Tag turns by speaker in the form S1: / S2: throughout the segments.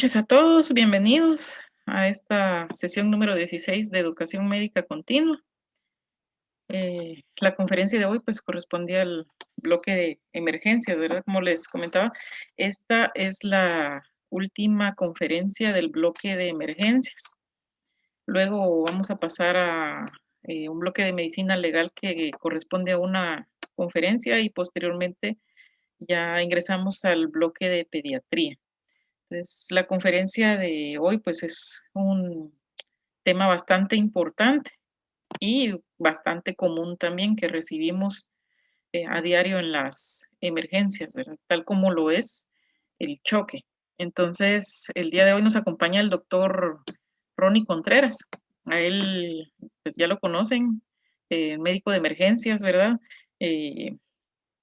S1: noches a todos, bienvenidos a esta sesión número 16 de Educación Médica Continua. La conferencia de hoy pues correspondía al bloque de emergencias, ¿verdad? Como les comentaba, esta es la última conferencia del bloque de emergencias. Luego vamos a pasar a un bloque de medicina legal que corresponde a una conferencia y posteriormente ya ingresamos al bloque de pediatría. Entonces, la conferencia de hoy, pues, es un tema bastante importante y bastante común también que recibimos a diario en las emergencias, ¿verdad? Tal como lo es el choque. Entonces, el día de hoy nos acompaña el doctor Ronnie Contreras. A él, pues ya lo conocen, médico de emergencias, ¿verdad? Eh,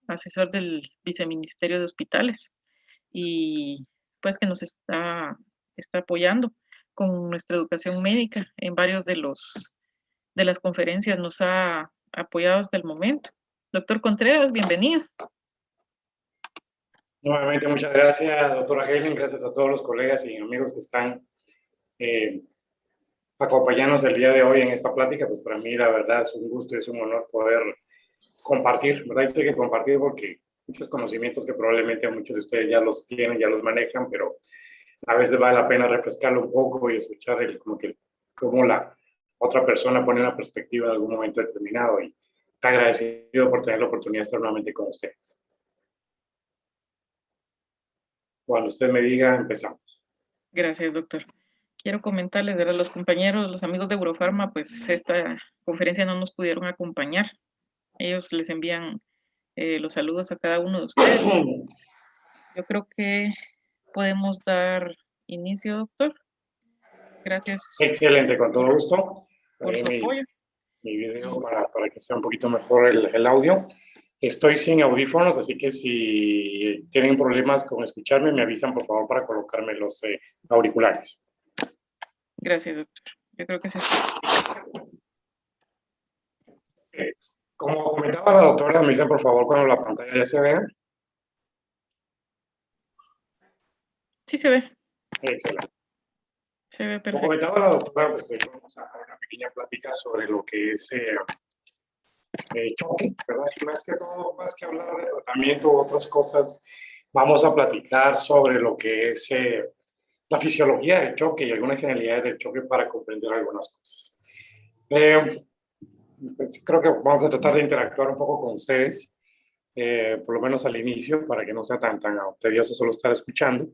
S1: Asesor del Viceministerio de Hospitales y pues que nos está apoyando con nuestra educación médica en varios de las conferencias, nos ha apoyado hasta el momento. Doctor Contreras, bienvenido.
S2: Nuevamente, muchas gracias, doctora Helen, gracias a todos los colegas y amigos que están acompañándonos el día de hoy en esta plática. Pues para mí la verdad es un gusto y es un honor poder compartir, ¿verdad? Y sé que compartir porque muchos conocimientos que probablemente muchos de ustedes ya los tienen, ya los manejan, pero a veces vale la pena refrescarlo un poco y escuchar cómo la otra persona pone una perspectiva en algún momento determinado, y está agradecido por tener la oportunidad de estar nuevamente con ustedes. Cuando usted me diga, empezamos.
S1: Gracias, doctor. Quiero comentarles, ¿verdad? Los compañeros, los amigos de Eurofarma, pues esta conferencia no nos pudieron acompañar. Ellos les envían los saludos a cada uno de ustedes. Yo creo que podemos dar inicio, doctor. Gracias.
S2: Excelente, con todo gusto.
S1: Por su apoyo.
S2: Mi video para que sea un poquito mejor el audio. Estoy sin audífonos, así que si tienen problemas con escucharme, me avisan por favor para colocarme los auriculares.
S1: Gracias, doctor. Yo creo que sí.
S2: Como comentaba la doctora, me dicen por favor cuando la pantalla ya se vea.
S1: Sí se ve.
S2: Excelente.
S1: Se ve perfecto.
S2: Como comentaba la doctora, pues vamos a dar una pequeña plática sobre lo que es choque, ¿verdad? Y más que hablar de tratamiento u otras cosas, vamos a platicar sobre lo que es la fisiología del choque y algunas generalidades del choque para comprender algunas cosas. Pues creo que vamos a tratar de interactuar un poco con ustedes, por lo menos al inicio, para que no sea tan tedioso solo estar escuchando.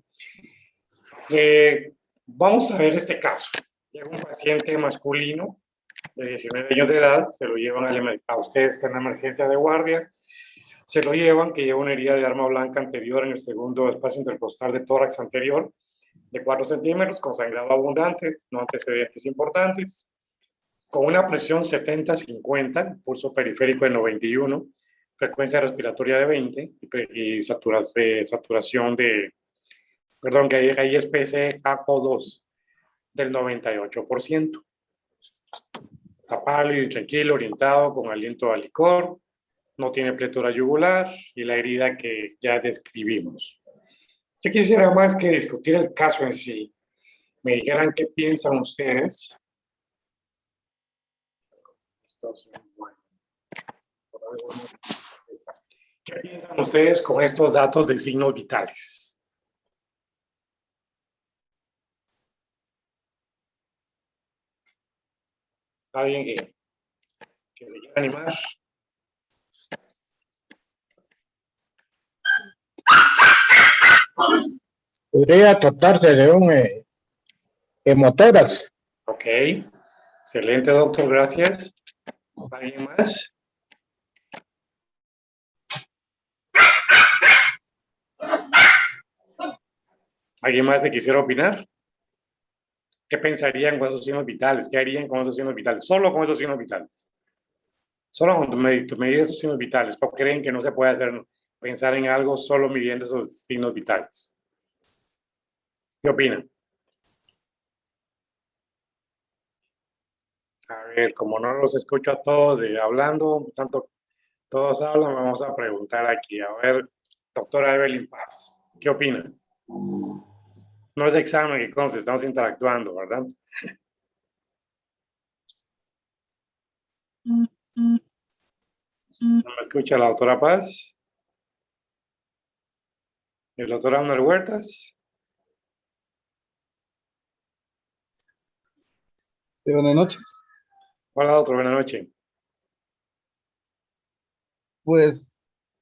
S2: Vamos a ver este caso. Llega un paciente masculino de 19 años de edad, se lo llevan a usted, está en la emergencia de guardia, se lo llevan, que lleva una herida de arma blanca anterior en el segundo espacio intercostal de tórax anterior, de 4 centímetros, con sangrado abundante, no antecedentes importantes, con una presión 70-50, pulso periférico de 91, frecuencia respiratoria de 20 y saturación de, perdón, que ahí es PCA-O2 del 98%. Está pálido y tranquilo, orientado, con aliento a licor, no tiene pletura yugular y la herida que ya describimos. Yo quisiera más que discutir el caso en sí, me dijeran qué piensan ustedes. ¿Qué piensan ustedes con estos datos de signos vitales? ¿Alguien que se quiera animar?
S3: Podría tratarse de un hemotórax.
S2: Ok, excelente, doctor, gracias. ¿Alguien más? ¿Alguien más le quisiera opinar? ¿Qué pensarían con esos signos vitales? ¿Qué harían con esos signos vitales? Solo con esos signos vitales. Solo con medir esos signos vitales. ¿O creen que no se puede pensar en algo solo midiendo esos signos vitales? ¿Qué opinan? A ver, como no los escucho a todos hablando, tanto todos hablan, vamos a preguntar aquí. A ver, doctora Evelyn Paz, ¿qué opina? No es examen que conste, estamos interactuando, ¿verdad? ¿No me escucha la doctora Paz? ¿El doctor Abner Huertas?
S4: Sí, buenas noches.
S2: Hola, doctor, buenas noches.
S4: Pues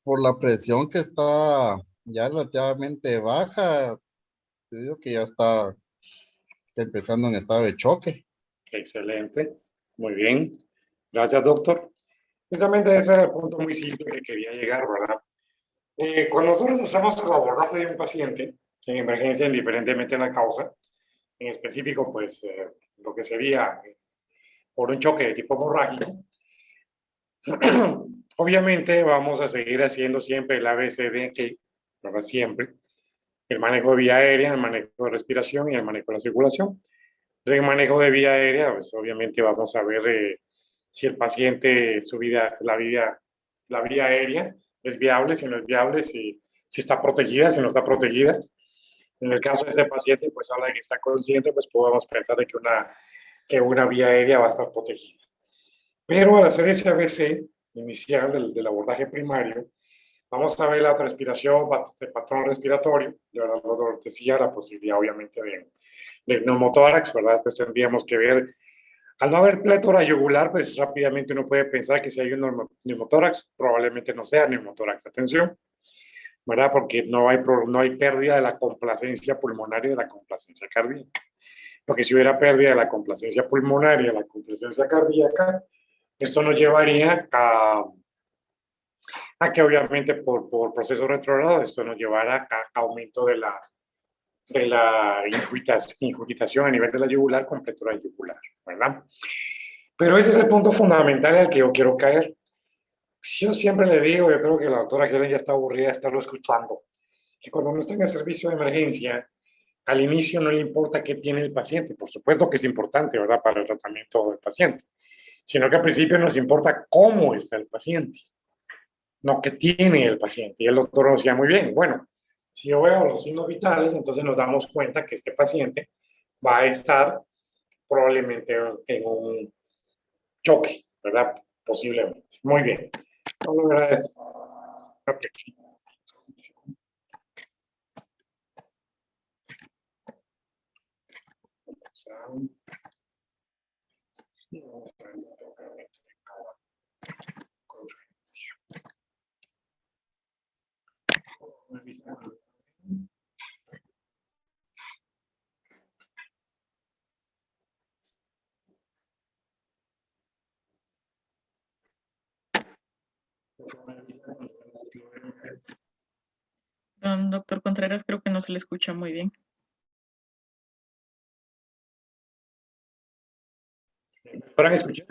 S4: por la presión que está ya relativamente baja, te digo que ya está empezando en estado de choque.
S2: Excelente, muy bien. Gracias, doctor. Justamente ese era el punto muy simple que quería llegar, ¿verdad? Cuando nosotros hacemos el abordaje de un paciente en emergencia, indiferentemente de la causa, en específico, pues lo que sería por un choque de tipo hemorrágico, obviamente vamos a seguir haciendo siempre el ABCD, que ¿verdad? Siempre, el manejo de vía aérea, el manejo de respiración y el manejo de la circulación. Entonces, en el manejo de vía aérea, pues obviamente vamos a ver si el paciente, la vía aérea es viable, si no es viable, si está protegida, si no está protegida. En el caso de este paciente, pues habla de que está consciente, pues podemos pensar de que una vía aérea va a estar protegida. Pero al hacer ese ABC inicial del abordaje primario, vamos a ver la respiración, el patrón respiratorio, de la decía, la posibilidad obviamente de neumotórax, ¿verdad? Pues tendríamos que ver, al no haber plétora yugular, pues rápidamente uno puede pensar que si hay un neumotórax, probablemente no sea neumotórax, atención, ¿verdad? Porque no hay pérdida de la complacencia pulmonar y de la complacencia cardíaca. Porque si hubiera pérdida de la complacencia pulmonar y de la complacencia cardíaca, esto nos llevaría a que obviamente por proceso retrogrado esto nos llevará a aumento de la ingurgitación a nivel de la yugular con plétora yugular, ¿verdad? Pero ese es el punto fundamental al que yo quiero caer. Yo siempre le digo, yo creo que la doctora Helen ya está aburrida de estarlo escuchando, que cuando uno está en el servicio de emergencia, al inicio no le importa qué tiene el paciente, por supuesto que es importante, ¿verdad?, para el tratamiento del paciente, sino que al principio nos importa cómo está el paciente, no qué tiene el paciente. Y el doctor nos decía muy bien, bueno, si yo veo los signos vitales, entonces nos damos cuenta que este paciente va a estar probablemente en un choque, ¿verdad? Posiblemente. Muy bien. No lo agradezco.
S1: Doctor Contreras, creo que no se le escucha muy bien.
S2: ¿Podrán escuchar?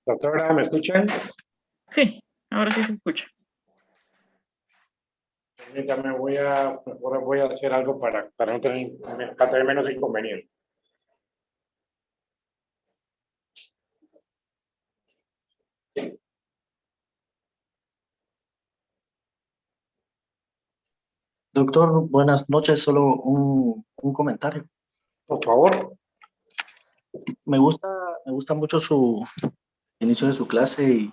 S2: Doctora, ¿me escuchan?
S1: Sí, ahora sí se escucha.
S2: Permítame, mejor voy a hacer algo para tener menos inconvenientes.
S5: Doctor, buenas noches. Solo un comentario.
S2: Por favor.
S5: Me gusta, me gusta mucho su inicio de su clase y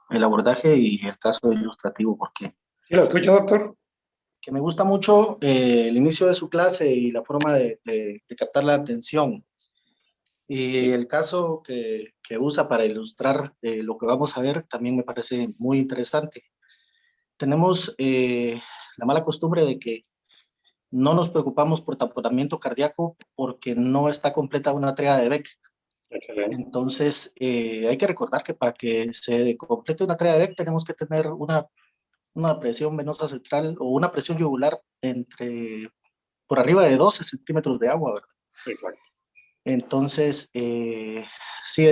S5: el abordaje y el caso ilustrativo, porque
S2: ¿Sí lo escucha, doctor?
S5: que me gusta mucho el inicio de su clase y la forma de captar la atención. Y el caso que usa para ilustrar lo que vamos a ver también me parece muy interesante. Tenemos la mala costumbre de que no nos preocupamos por taponamiento cardíaco porque no está completa una tríada de Beck.
S2: Excelente.
S5: Entonces, hay que recordar que para que se complete una tríada de Beck tenemos que tener una presión venosa central o una presión yugular por arriba de 12 centímetros de agua, ¿verdad?
S2: Exacto.
S5: Entonces, sí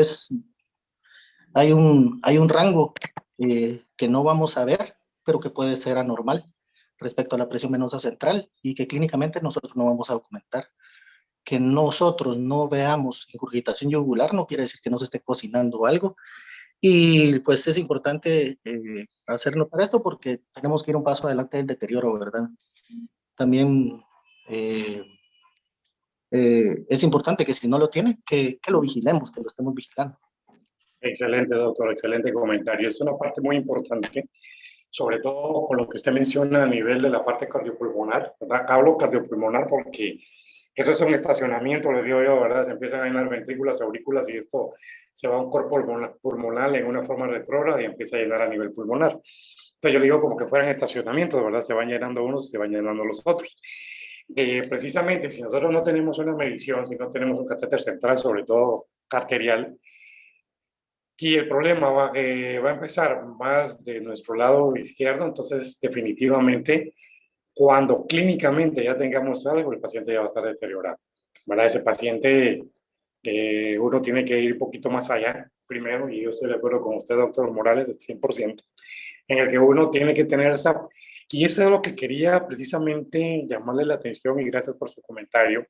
S5: hay un rango que no vamos a ver, pero que puede ser anormal respecto a la presión venosa central y que clínicamente nosotros no vamos a documentar. Que nosotros no veamos ingurgitación yugular no quiere decir que no se esté cocinando algo Y pues es importante hacerlo para esto porque tenemos que ir un paso adelante del deterioro, ¿verdad? También es importante que si no lo tiene, que lo vigilemos, que lo estemos vigilando.
S2: Excelente, doctor, excelente comentario. Es una parte muy importante, sobre todo con lo que usted menciona a nivel de la parte cardiopulmonar, ¿verdad? Hablo cardiopulmonar porque eso es un estacionamiento, les digo yo, ¿verdad? Se empiezan a llenar ventrículas, aurículas y esto se va a un cuerpo pulmonar en una forma retrógrada y empieza a llenar a nivel pulmonar. Entonces yo le digo como que fueran estacionamientos, ¿verdad? Se van llenando unos, se van llenando los otros. Precisamente, si nosotros no tenemos una medición, si no tenemos un catéter central, sobre todo arterial, y el problema va a empezar más de nuestro lado izquierdo, entonces definitivamente cuando clínicamente ya tengamos algo, el paciente ya va a estar deteriorado. ¿Verdad? Ese paciente, uno tiene que ir un poquito más allá primero, y yo estoy de acuerdo con usted, doctor Morales, al 100%, en el que uno tiene que tener esa... Y eso es lo que quería precisamente llamarle la atención, y gracias por su comentario.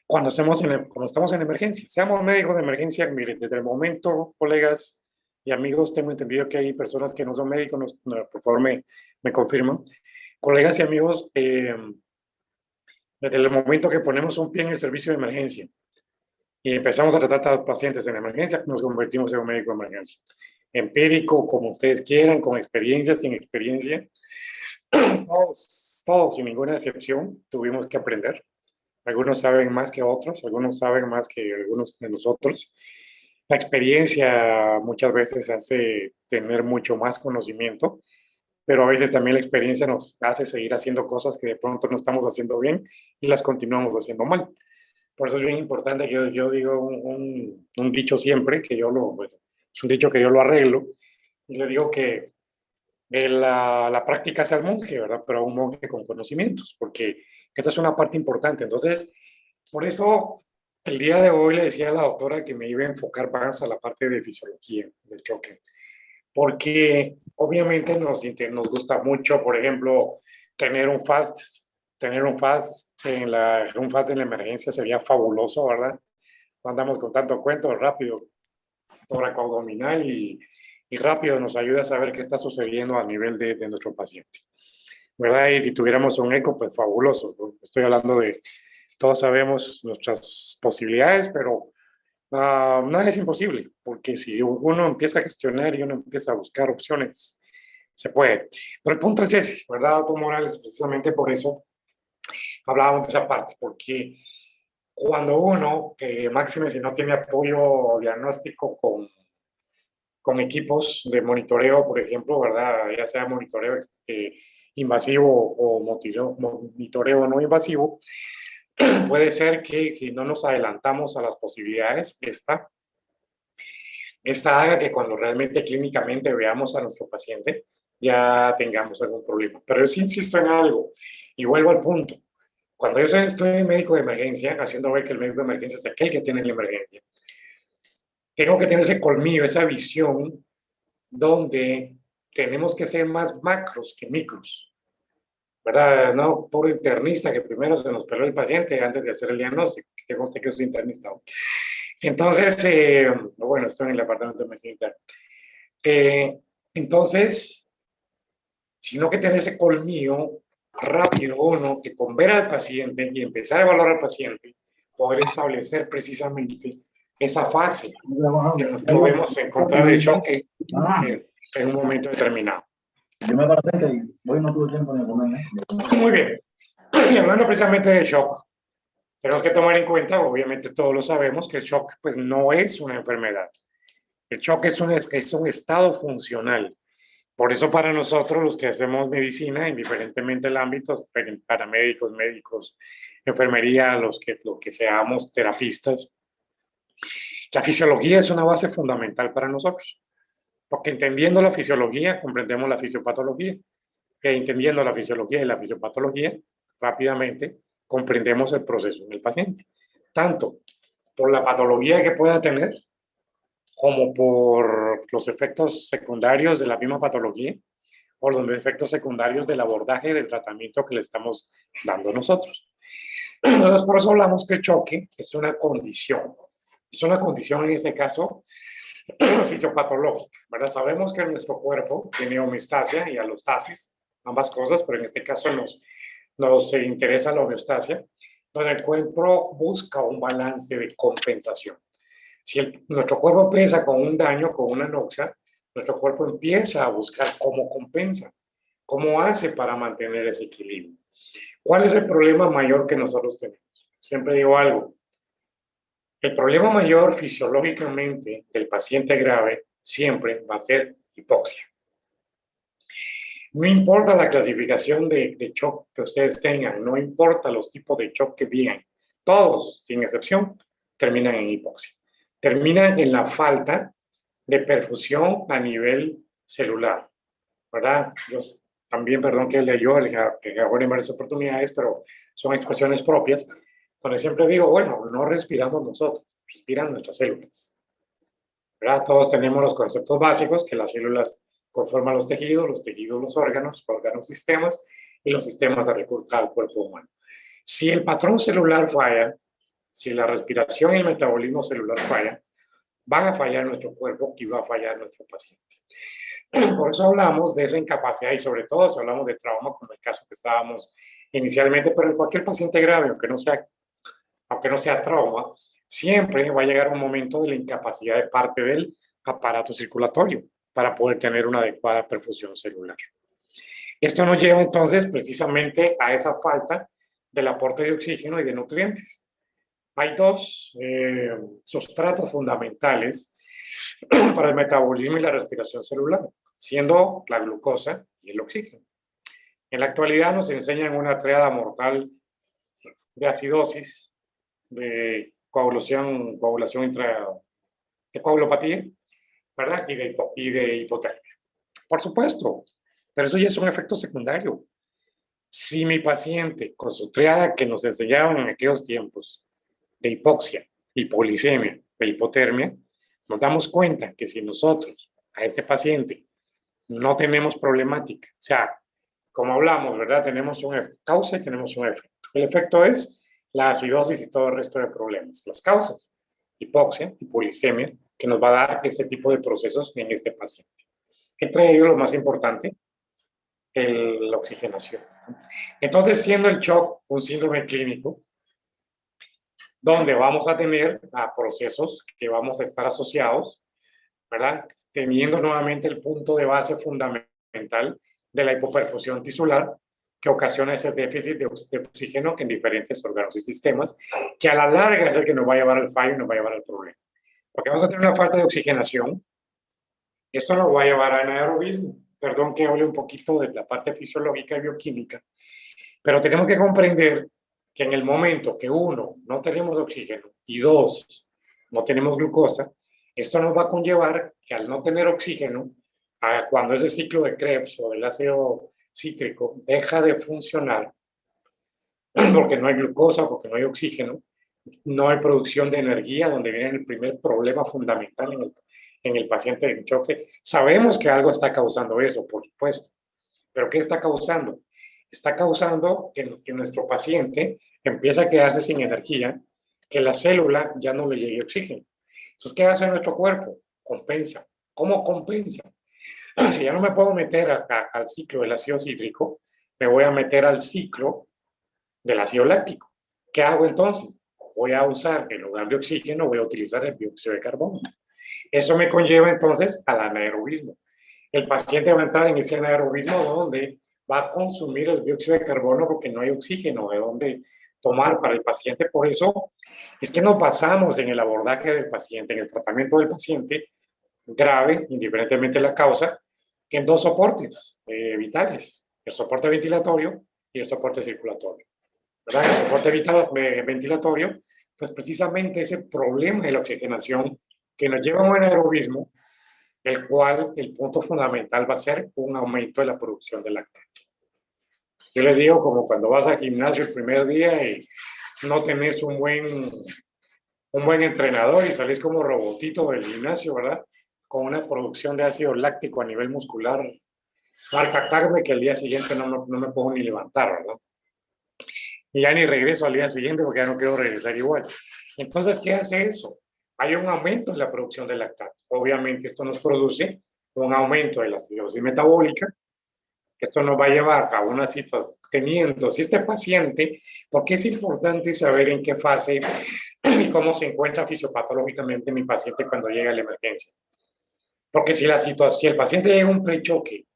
S2: Cuando estamos en emergencia, seamos médicos de emergencia, miren, desde el momento, colegas y amigos, tengo entendido que hay personas que no son médicos, por favor me confirman. Colegas y amigos, desde el momento que ponemos un pie en el servicio de emergencia y empezamos a tratar a pacientes en emergencia, nos convertimos en un médico de emergencia. Empírico, como ustedes quieran, con experiencia, sin experiencia. Todos, sin ninguna excepción, tuvimos que aprender. Algunos saben más que otros, algunos saben más que algunos de nosotros. La experiencia muchas veces hace tener mucho más conocimiento, pero a veces también la experiencia nos hace seguir haciendo cosas que de pronto no estamos haciendo bien y las continuamos haciendo mal. Por eso es bien importante que yo digo un dicho siempre, que pues, es un dicho que yo lo arreglo, y le digo que la práctica es al monje, ¿verdad? Pero a un monje con conocimientos, porque esta es una parte importante. Entonces, por eso el día de hoy le decía a la doctora que me iba a enfocar más a la parte de fisiología del choque, porque obviamente nos gusta mucho, por ejemplo, tener un FAST, un FAST en la emergencia sería fabuloso, ¿verdad? No andamos con tanto cuento, rápido, toracoabdominal y rápido nos ayuda a saber qué está sucediendo a nivel de nuestro paciente, ¿verdad? Y si tuviéramos un eco, pues fabuloso, ¿no? Estoy hablando de, todos sabemos nuestras posibilidades, pero nada es imposible, porque si uno empieza a gestionar y uno empieza a buscar opciones, se puede. Pero el punto es ese, ¿verdad, doctor Morales? Precisamente por eso hablábamos de esa parte, porque cuando uno, máxime si no tiene apoyo diagnóstico con equipos de monitoreo, por ejemplo, ¿verdad? Ya sea monitoreo invasivo o monitoreo no invasivo, puede ser que si no nos adelantamos a las posibilidades, esta haga que cuando realmente clínicamente veamos a nuestro paciente ya tengamos algún problema. Pero yo sí insisto en algo y vuelvo al punto. Cuando yo estoy médico de emergencia, haciendo ver que el médico de emergencia es aquel que tiene la emergencia, tengo que tener ese colmillo, esa visión donde tenemos que ser más macros que micros, ¿verdad? No por internista que primero se nos peló el paciente antes de hacer el diagnóstico, que conste que yo soy internista. Entonces, bueno, estoy en el departamento de medicina interna. Entonces, sino que tener ese colmillo rápido uno, que con ver al paciente y empezar a evaluar al paciente, poder establecer precisamente esa fase que nos podemos encontrar el choque en un momento determinado.
S6: Yo me parece que hoy no tuve tiempo de comer.
S2: Muy bien. Y hablando precisamente del shock, tenemos que tomar en cuenta, obviamente todos lo sabemos, que el shock pues, no es una enfermedad. El shock es un estado funcional. Por eso para nosotros los que hacemos medicina, indiferentemente del ámbito, paramédicos, médicos, enfermería, lo que seamos terapistas, la fisiología es una base fundamental para nosotros. Porque entendiendo la fisiología, comprendemos la fisiopatología. Que entendiendo la fisiología y la fisiopatología, rápidamente comprendemos el proceso en el paciente. Tanto por la patología que pueda tener, como por los efectos secundarios de la misma patología, o los efectos secundarios del abordaje del tratamiento que le estamos dando nosotros. Entonces, por eso hablamos que el choque es una condición. Es una condición en este caso fisiopatológica, ¿verdad? Sabemos que nuestro cuerpo tiene homeostasia y alostasis, ambas cosas, pero en este caso nos interesa la homeostasia, donde el cuerpo busca un balance de compensación. Si nuestro cuerpo empieza con un daño, con una anoxia, nuestro cuerpo empieza a buscar cómo compensa, cómo hace para mantener ese equilibrio. ¿Cuál es el problema mayor que nosotros tenemos? Siempre digo algo. El problema mayor fisiológicamente del paciente grave siempre va a ser hipoxia. No importa la clasificación de shock que ustedes tengan, no importa los tipos de shock que vienen, todos, sin excepción, terminan en hipoxia. Terminan en la falta de perfusión a nivel celular, ¿verdad? Yo también, perdón que leyó, que hago en varias oportunidades, pero son expresiones propias, donde siempre digo, bueno, no respiramos nosotros, respiran nuestras células, ¿verdad? Todos tenemos los conceptos básicos, que las células conforman los tejidos los órganos sistemas, y los sistemas de recurso al cuerpo humano. Si el patrón celular falla, si la respiración y el metabolismo celular fallan, van a fallar nuestro cuerpo y va a fallar nuestro paciente. Por eso hablamos de esa incapacidad y sobre todo si hablamos de trauma, como el caso que estábamos inicialmente, pero en cualquier paciente grave, aunque no sea trauma, siempre va a llegar un momento de la incapacidad de parte del aparato circulatorio para poder tener una adecuada perfusión celular. Esto nos lleva entonces precisamente a esa falta del aporte de oxígeno y de nutrientes. Hay dos sustratos fundamentales para el metabolismo y la respiración celular, siendo la glucosa y el oxígeno. En la actualidad nos enseñan una triada mortal de acidosis, de coagulación de coagulopatía, ¿verdad? Y de hipotermia. Por supuesto, pero eso ya es un efecto secundario. Si mi paciente, con su triada que nos enseñaron en aquellos tiempos, de hipoxia, hipoglicemia e hipotermia, nos damos cuenta que si nosotros a este paciente no tenemos problemática, o sea, como hablamos, ¿verdad? Tenemos una causa y tenemos un efecto. El efecto es la acidosis y todo el resto de problemas. Las causas, hipoxia, hipoglicemia, que nos va a dar ese tipo de procesos en este paciente. Entre ellos, lo más importante, la oxigenación. Entonces, siendo el shock un síndrome clínico, donde vamos a tener procesos que vamos a estar asociados, ¿verdad? Teniendo nuevamente el punto de base fundamental de la hipoperfusión tisular, que ocasiona ese déficit de oxígeno en diferentes órganos y sistemas, que a la larga es el que nos va a llevar al fallo y nos va a llevar al problema. Porque vamos a tener una falta de oxigenación, esto nos va a llevar a anaerobismo. Perdón que hable un poquito de la parte fisiológica y bioquímica, pero tenemos que comprender que en el momento que uno, no tenemos oxígeno y dos, no tenemos glucosa, esto nos va a conllevar que al no tener oxígeno, cuando ese ciclo de Krebs o del ácido cítrico deja de funcionar, porque no hay glucosa, porque no hay oxígeno, no hay producción de energía, donde viene el primer problema fundamental en el paciente en choque. Sabemos que algo está causando eso, por supuesto, pero ¿qué está causando? Está causando que nuestro paciente empieza a quedarse sin energía, que la célula ya no le llegue oxígeno. Entonces, ¿qué hace nuestro cuerpo? Compensa. ¿Cómo compensa? Si ya no me puedo meter al ciclo del ácido cítrico, me voy a meter al ciclo del ácido láctico. ¿Qué hago entonces? Voy a usar, en lugar de oxígeno, voy a utilizar el dióxido de carbono. Eso me conlleva entonces al anaerobismo. El paciente va a entrar en ese anaerobismo donde va a consumir el dióxido de carbono porque no hay oxígeno de donde tomar para el paciente. Por eso es que nos basamos en el abordaje del paciente, en el tratamiento del paciente grave, indiferentemente de la causa, que en dos soportes vitales, el soporte ventilatorio y el soporte circulatorio. ¿Verdad? El soporte ventilatorio, pues precisamente ese problema de la oxigenación que nos lleva a un anaerobismo, el cual el punto fundamental va a ser un aumento de la producción de lactato. Yo les digo como cuando vas al gimnasio el primer día y no tenés un buen entrenador y salís como robotito del gimnasio, ¿verdad? Con una producción de ácido láctico a nivel muscular, marca tarde que al día siguiente no me puedo ni levantar, ¿verdad? Y ya ni regreso al día siguiente porque ya no quiero regresar igual. Entonces, ¿qué hace eso? hay un aumento en la producción de lactato. Obviamente esto nos produce un aumento de la acidosis metabólica. Esto nos va a llevar a una situación, teniendo, si este paciente, porque es importante saber en qué fase y cómo se encuentra fisiopatológicamente mi paciente cuando llega a la emergencia. Porque si el paciente llega a un prechoque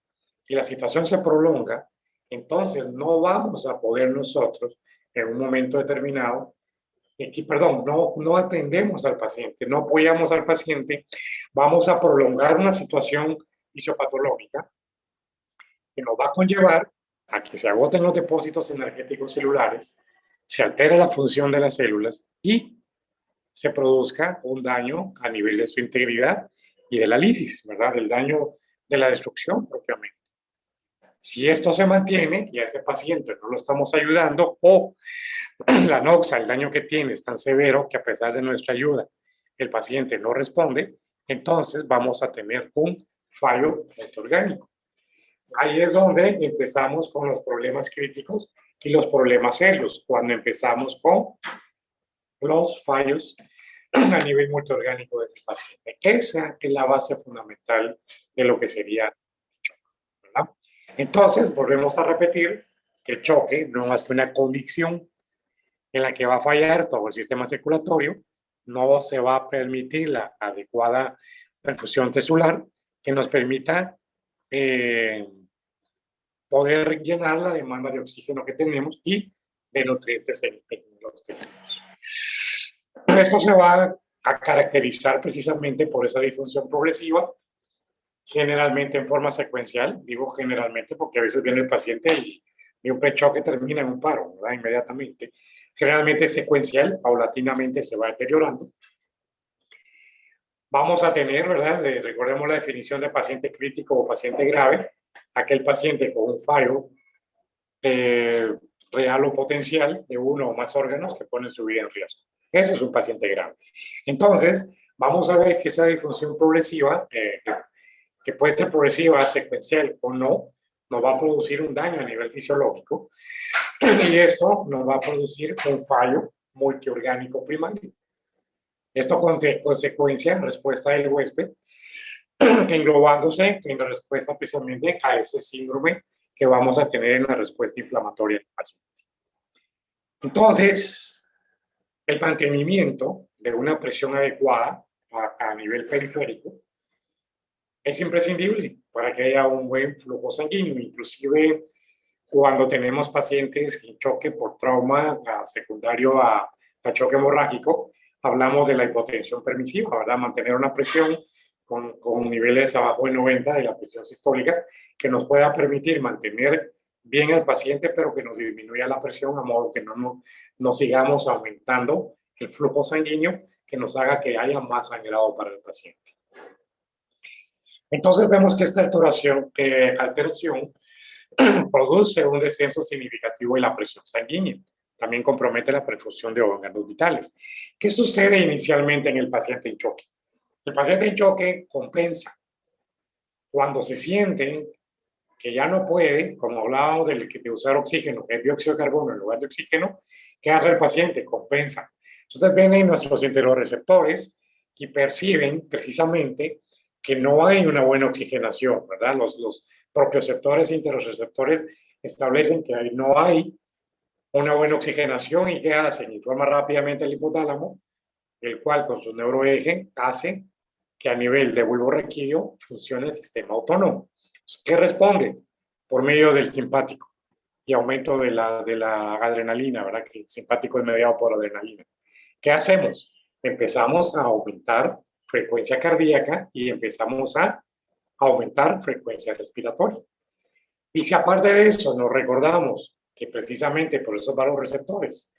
S2: y la situación se prolonga, entonces no vamos a poder nosotros, en un momento determinado, no atendemos al paciente, no apoyamos al paciente, vamos a prolongar una situación fisiopatológica que nos va a conllevar a que se agoten los depósitos energéticos celulares, se altere la función de las células y se produzca un daño a nivel de su integridad y de la lisis, ¿verdad? El daño de la destrucción propiamente. Si esto se mantiene y a ese paciente no lo estamos ayudando, o la noxa, el daño que tiene es tan severo que a pesar de nuestra ayuda el paciente no responde, entonces vamos a tener un fallo orgánico. Ahí es donde empezamos con los problemas críticos y los problemas serios, cuando empezamos con los fallos a nivel multiorgánico del paciente. Esa es la base fundamental de lo que sería el choque, ¿verdad? Entonces, volvemos a repetir que el choque no es más que una condición en la que va a fallar todo el sistema circulatorio, no se va a permitir la adecuada perfusión tisular que nos permita poder llenar la demanda de oxígeno que tenemos y de nutrientes en los tejidos. Esto se va a caracterizar precisamente por esa disfunción progresiva, generalmente en forma secuencial. Digo generalmente porque a veces viene el paciente y un prechoque termina en un paro, ¿verdad? Inmediatamente. Generalmente es secuencial, paulatinamente se va deteriorando. Vamos a tener, ¿verdad? Recordemos la definición de paciente crítico o paciente grave, aquel paciente con un fallo real o potencial de uno o más órganos que ponen su vida en riesgo. Ese es un paciente grave. Entonces, vamos a ver que esa disfunción progresiva, que puede ser progresiva, secuencial o no, nos va a producir un daño a nivel fisiológico y esto nos va a producir un fallo multiorgánico primario. Esto con consecuencia, respuesta del huésped, que englobándose en la respuesta precisamente a ese síndrome que vamos a tener en la respuesta inflamatoria del paciente. Entonces, el mantenimiento de una presión adecuada a nivel periférico es imprescindible para que haya un buen flujo sanguíneo, inclusive cuando tenemos pacientes en choque por trauma secundario a choque hemorrágico, hablamos de la hipotensión permisiva, ¿verdad? Mantener una presión con niveles abajo de 90 de la presión sistólica que nos pueda permitir mantener bien al paciente, pero que nos disminuya la presión a modo que no sigamos aumentando el flujo sanguíneo que nos haga que haya más sangrado para el paciente. Entonces vemos que esta alteración produce un descenso significativo de la presión sanguínea. También compromete la perfusión de órganos vitales. ¿Qué sucede inicialmente en el paciente en choque? El paciente en choque compensa. Cuando se sienten que ya no puede, como hablábamos de usar oxígeno, que es dióxido de carbono en lugar de oxígeno, ¿qué hace el paciente? Compensa. Entonces vienen nuestros interoreceptores y perciben precisamente que no hay una buena oxigenación, ¿verdad? Los propioceptores e interoreceptores establecen que no hay una buena oxigenación y ¿qué hacen? Informa rápidamente el hipotálamo, el cual con su neuroeje hace que a nivel de bulbo raquídeo funcione el sistema autónomo. ¿Qué responde? Por medio del simpático y aumento de la adrenalina, ¿verdad? Que el simpático es mediado por adrenalina. ¿Qué hacemos? Empezamos a aumentar frecuencia cardíaca y empezamos a aumentar frecuencia respiratoria. Y si aparte de eso nos recordamos que precisamente por esos vasoreceptores,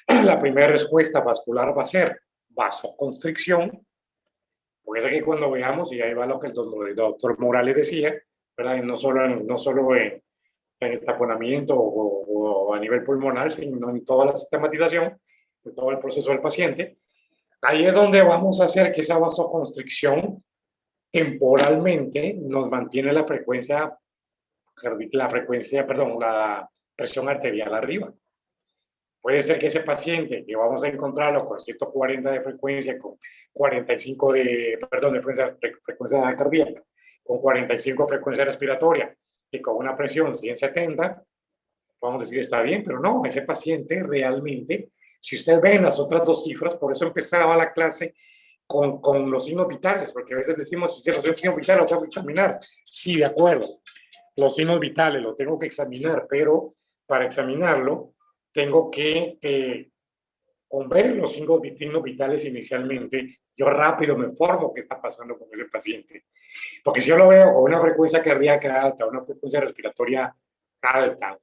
S2: la primera respuesta vascular va a ser vasoconstricción, porque es que cuando veamos, y ahí va lo que el doctor Morales decía, ¿verdad? No solo en el taponamiento o a nivel pulmonar, sino en toda la sistematización, en todo el proceso del paciente. Ahí es donde vamos a hacer que esa vasoconstricción temporalmente nos mantiene la presión arterial arriba. Puede ser que ese paciente que vamos a encontrarlo con 140 de frecuencia, con 45 de frecuencia cardíaca, con 45 frecuencia respiratoria y con una presión 170, vamos a decir está bien, pero no, ese paciente realmente, si ustedes ven las otras dos cifras, por eso empezaba la clase con los signos vitales, porque a veces decimos, si los signos vitales los tengo que examinar. Sí, de acuerdo, los signos vitales los tengo que examinar, pero para examinarlo tengo que con ver los signos vitales inicialmente, yo rápido me informo qué está pasando con ese paciente. Porque si yo lo veo con una frecuencia cardíaca alta, una frecuencia respiratoria alta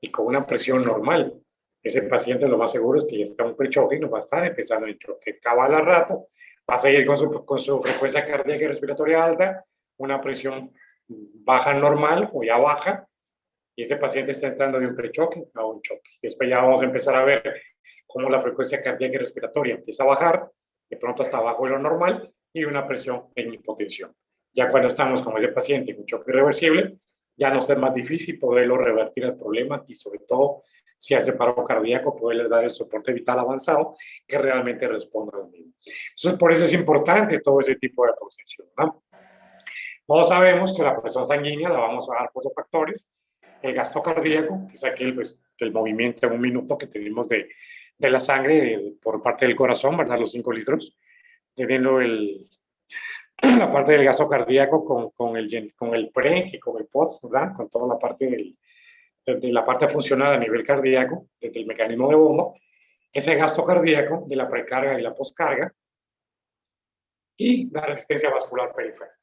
S2: y con una presión normal, ese paciente lo más seguro es que ya está en un prechoque y no va a estar empezando el choque. Cabal al rato, va a seguir con su frecuencia cardíaca y respiratoria alta, una presión baja normal o ya baja, y este paciente está entrando de un prechoque a un choque. Después ya vamos a empezar a ver cómo la frecuencia cardíaca y respiratoria empieza a bajar, de pronto hasta abajo de lo normal, y una presión en hipotensión. Ya cuando estamos con ese paciente en un choque irreversible, ya nos es más difícil poderlo revertir el problema y sobre todo si hace paro cardíaco, poderle dar el soporte vital avanzado que realmente responda al mismo. Entonces, por eso es importante todo ese tipo de protección, ¿no? Todos sabemos que la presión sanguínea la vamos a dar por dos factores. El gasto cardíaco, que es aquel, pues, el movimiento en un minuto que tenemos de la sangre por parte del corazón, ¿verdad? Los 5 litros. Teniendo la parte del gasto cardíaco con el pre y con el post, ¿verdad? Con toda la parte de la parte funcional a nivel cardíaco, desde el mecanismo de bombo, ese gasto cardíaco de la precarga y la postcarga, y la resistencia vascular periférica.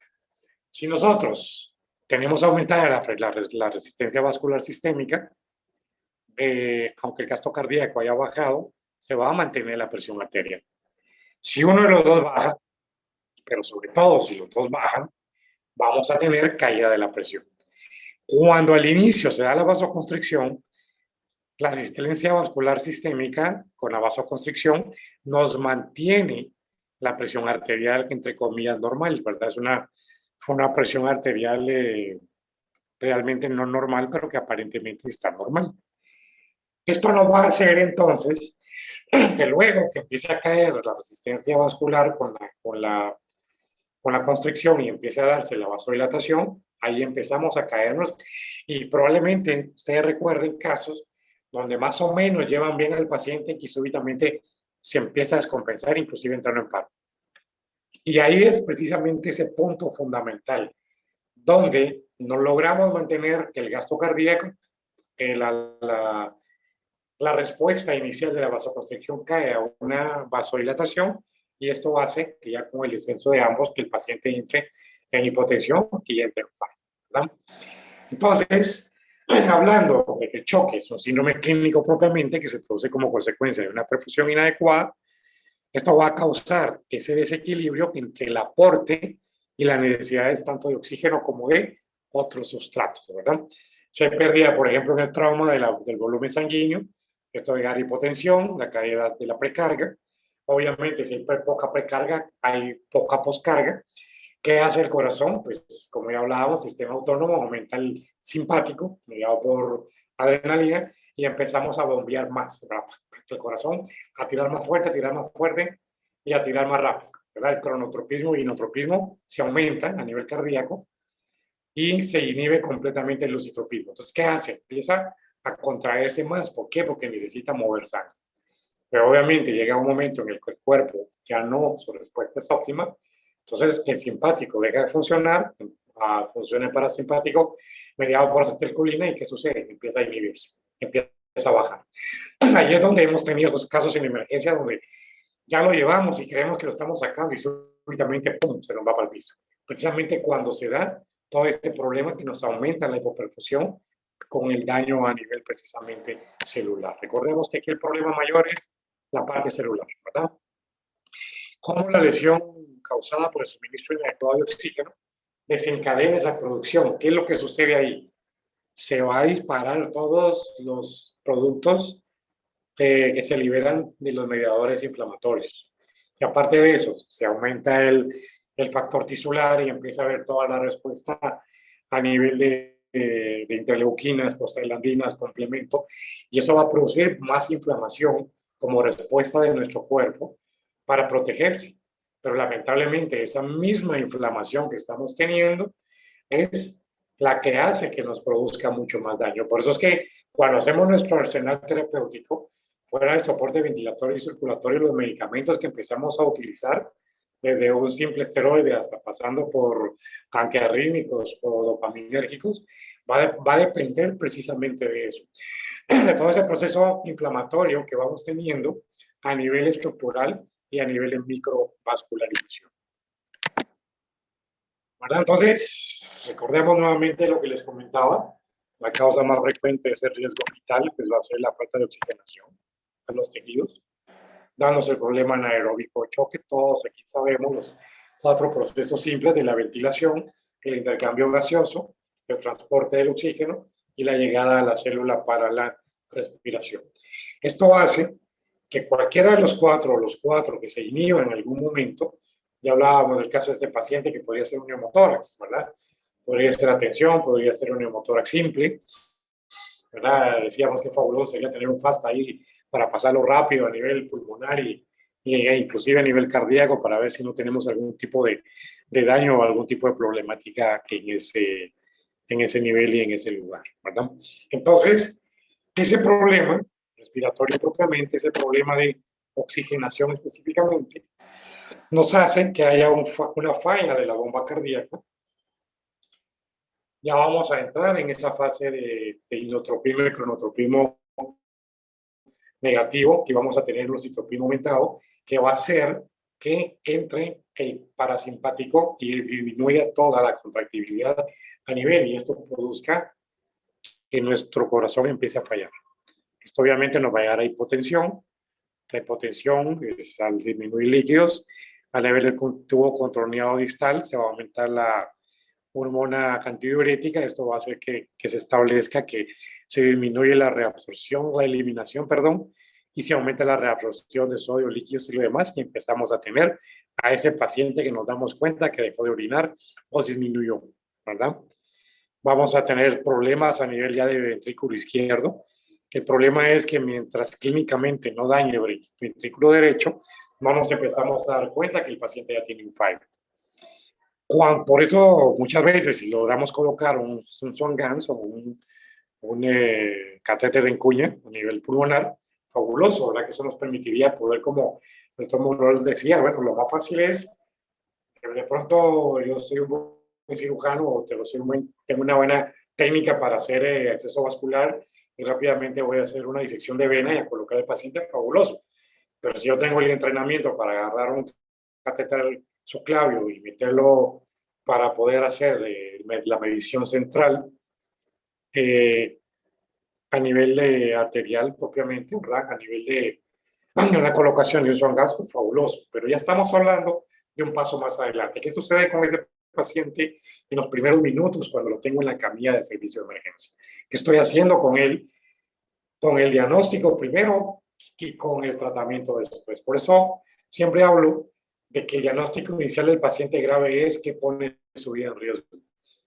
S2: Si nosotros tenemos aumentada la resistencia vascular sistémica, aunque el gasto cardíaco haya bajado, se va a mantener la presión arterial. Si uno de los dos baja, pero sobre todo si los dos bajan, vamos a tener caída de la presión. Cuando al inicio se da la vasoconstricción, la resistencia vascular sistémica con la vasoconstricción nos mantiene la presión arterial, entre comillas, normal, ¿verdad? Es una presión arterial realmente no normal, pero que aparentemente está normal. Esto nos va a hacer entonces que luego que empiece a caer la resistencia vascular con la constricción y empiece a darse la vasodilatación, ahí empezamos a caernos y probablemente ustedes recuerden casos donde más o menos llevan bien al paciente y súbitamente se empieza a descompensar, inclusive entrando en paro. Y ahí es precisamente ese punto fundamental, donde no logramos mantener que el gasto cardíaco, que la respuesta inicial de la vasoconstricción cae a una vasodilatación, y esto hace que ya con el descenso de ambos, que el paciente entre en hipotensión y entre en paro, ¿verdad? Entonces, hablando de que el choque es un síndrome clínico propiamente que se produce como consecuencia de una perfusión inadecuada, esto va a causar ese desequilibrio entre el aporte y las necesidades tanto de oxígeno como de otros sustratos, ¿verdad? Se pérdida, por ejemplo, en el trauma del volumen sanguíneo, esto de hipotensión, la caída de la precarga. Obviamente, si hay poca precarga, hay poca poscarga. ¿Qué hace el corazón? Pues, como ya hablábamos, sistema autónomo aumenta el simpático, mediado por adrenalina, y empezamos a bombear más el corazón, a tirar más fuerte y a tirar más rápido, ¿verdad? El cronotropismo y inotropismo se aumentan a nivel cardíaco y se inhibe completamente el lucitropismo. Entonces, ¿qué hace? Empieza a contraerse más. ¿Por qué? Porque necesita mover sangre. Pero obviamente llega un momento en el que el cuerpo ya no, su respuesta es óptima, entonces que el simpático deja de funcionar, funciona el parasimpático mediado por acetilcolina, y ¿qué sucede? Empieza a inhibirse, empieza a bajar. Ahí es donde hemos tenido esos casos en emergencia donde ya lo llevamos y creemos que lo estamos sacando y súbitamente ¡pum!, se nos va para el piso. Precisamente cuando se da todo este problema que nos aumenta la hipoperfusión con el daño a nivel precisamente celular. Recordemos que aquí el problema mayor es la parte celular, ¿verdad? Cómo la lesión causada por el suministro inadecuado de oxígeno desencadena esa producción. ¿Qué es lo que sucede ahí? Se va a disparar todos los productos que se liberan de los mediadores inflamatorios. Y aparte de eso, se aumenta el factor tisular y empieza a haber toda la respuesta a nivel de interleuquinas, prostaglandinas, complemento, y eso va a producir más inflamación como respuesta de nuestro cuerpo para protegerse. Pero lamentablemente esa misma inflamación que estamos teniendo es la que hace que nos produzca mucho más daño. Por eso es que cuando hacemos nuestro arsenal terapéutico, fuera del soporte ventilatorio y circulatorio, los medicamentos que empezamos a utilizar, desde un simple esteroide hasta pasando por antiarrítmicos o dopaminérgicos, va a depender precisamente de eso, de todo ese proceso inflamatorio que vamos teniendo a nivel estructural y a nivel de microvascularización. ¿Verdad? Entonces, recordemos nuevamente lo que les comentaba. La causa más frecuente de ese riesgo vital pues va a ser la falta de oxigenación en los tejidos, dándose el problema anaeróbico de choque. Todos aquí sabemos los 4 procesos simples de la ventilación, el intercambio gaseoso, el transporte del oxígeno y la llegada a la célula para la respiración. Esto hace que cualquiera de los 4 o los 4 que se inhiban en algún momento, ya hablábamos del caso de este paciente que podría ser un neumotórax, ¿verdad? Podría ser atención, podría ser un neumotórax simple, ¿verdad? Decíamos que fabuloso sería tener un FAST ahí para pasarlo rápido a nivel pulmonar y inclusive a nivel cardíaco para ver si no tenemos algún tipo de daño o algún tipo de problemática en ese nivel y en ese lugar, ¿verdad? Entonces, ese problema respiratorio propiamente, ese problema de oxigenación específicamente, nos hace que haya una falla de la bomba cardíaca. Ya vamos a entrar en esa fase de inotropismo y cronotropismo negativo, que vamos a tener un citoplasma aumentado, que va a hacer que entre el parasimpático y disminuya toda la contractibilidad a nivel, y esto produzca que nuestro corazón empiece a fallar. Esto obviamente nos va a llevar a hipotensión. La hipotensión es al disminuir líquidos, al nivel del tubo contorneado distal, se va a aumentar la hormona antidiurética. Esto va a hacer que se establezca que se disminuye la reabsorción, la eliminación, perdón, y se aumenta la reabsorción de sodio, líquidos y lo demás, y empezamos a tener a ese paciente que nos damos cuenta que dejó de orinar o disminuyó, ¿verdad? Vamos a tener problemas a nivel ya de ventrículo izquierdo. El problema es que mientras clínicamente no dañe el ventrículo derecho, no nos empezamos a dar cuenta que el paciente ya tiene un fallo. Por eso muchas veces si logramos colocar un Swan-Ganz o un catéter en cuña a nivel pulmonar, fabuloso, ¿verdad? Que eso nos permitiría poder, como nuestro monólogo decía, bueno, lo más fácil es que de pronto yo soy un buen cirujano o tengo una buena técnica para hacer acceso vascular y rápidamente voy a hacer una disección de vena y a colocar al paciente, fabuloso. Pero si yo tengo el entrenamiento para agarrar un catéter subclavio y meterlo para poder hacer la medición central a nivel de arterial propiamente, ¿verdad? A nivel de una colocación de un Swan-Ganz, pues fabuloso. Pero ya estamos hablando de un paso más adelante. ¿Qué sucede con ese paciente en los primeros minutos cuando lo tengo en la camilla del servicio de emergencia? ¿Qué estoy haciendo con él? Con el diagnóstico primero y con el tratamiento después. Por eso siempre hablo de que el diagnóstico inicial del paciente grave es que pone su vida en riesgo.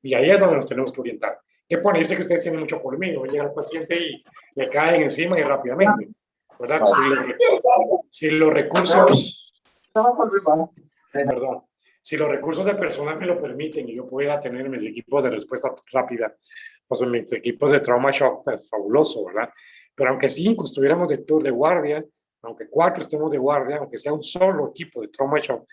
S2: Y ahí es donde nos tenemos que orientar. ¿Qué pone? Yo sé que ustedes tienen mucho conmigo. Llega el paciente y le caen encima y rápidamente, ¿verdad? Si los recursos... Perdón. Si los recursos de personal me lo permiten y yo pudiera tener mis equipos de respuesta rápida, pues mis equipos de trauma shock, pues fabuloso, ¿verdad? Pero aunque 5 estuviéramos de tour de guardia, aunque 4 estemos de guardia, aunque sea un solo equipo de trauma shock,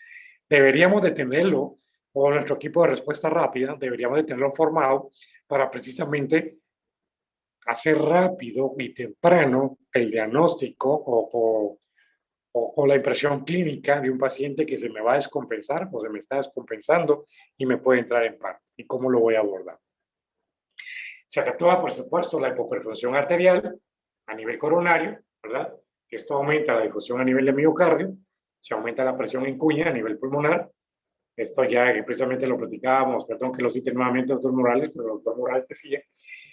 S2: deberíamos de tenerlo, o nuestro equipo de respuesta rápida, deberíamos de tenerlo formado para precisamente hacer rápido y temprano el diagnóstico o la impresión clínica de un paciente que se me va a descompensar o se me está descompensando y me puede entrar en paro. ¿Y cómo lo voy a abordar? Se actúa, por supuesto, la hipoperfusión arterial a nivel coronario, ¿verdad? Esto aumenta la difusión a nivel de miocardio, se aumenta la presión en cuña a nivel pulmonar. Esto ya precisamente lo platicábamos, perdón que lo cite nuevamente el doctor Morales, pero el doctor Morales decía,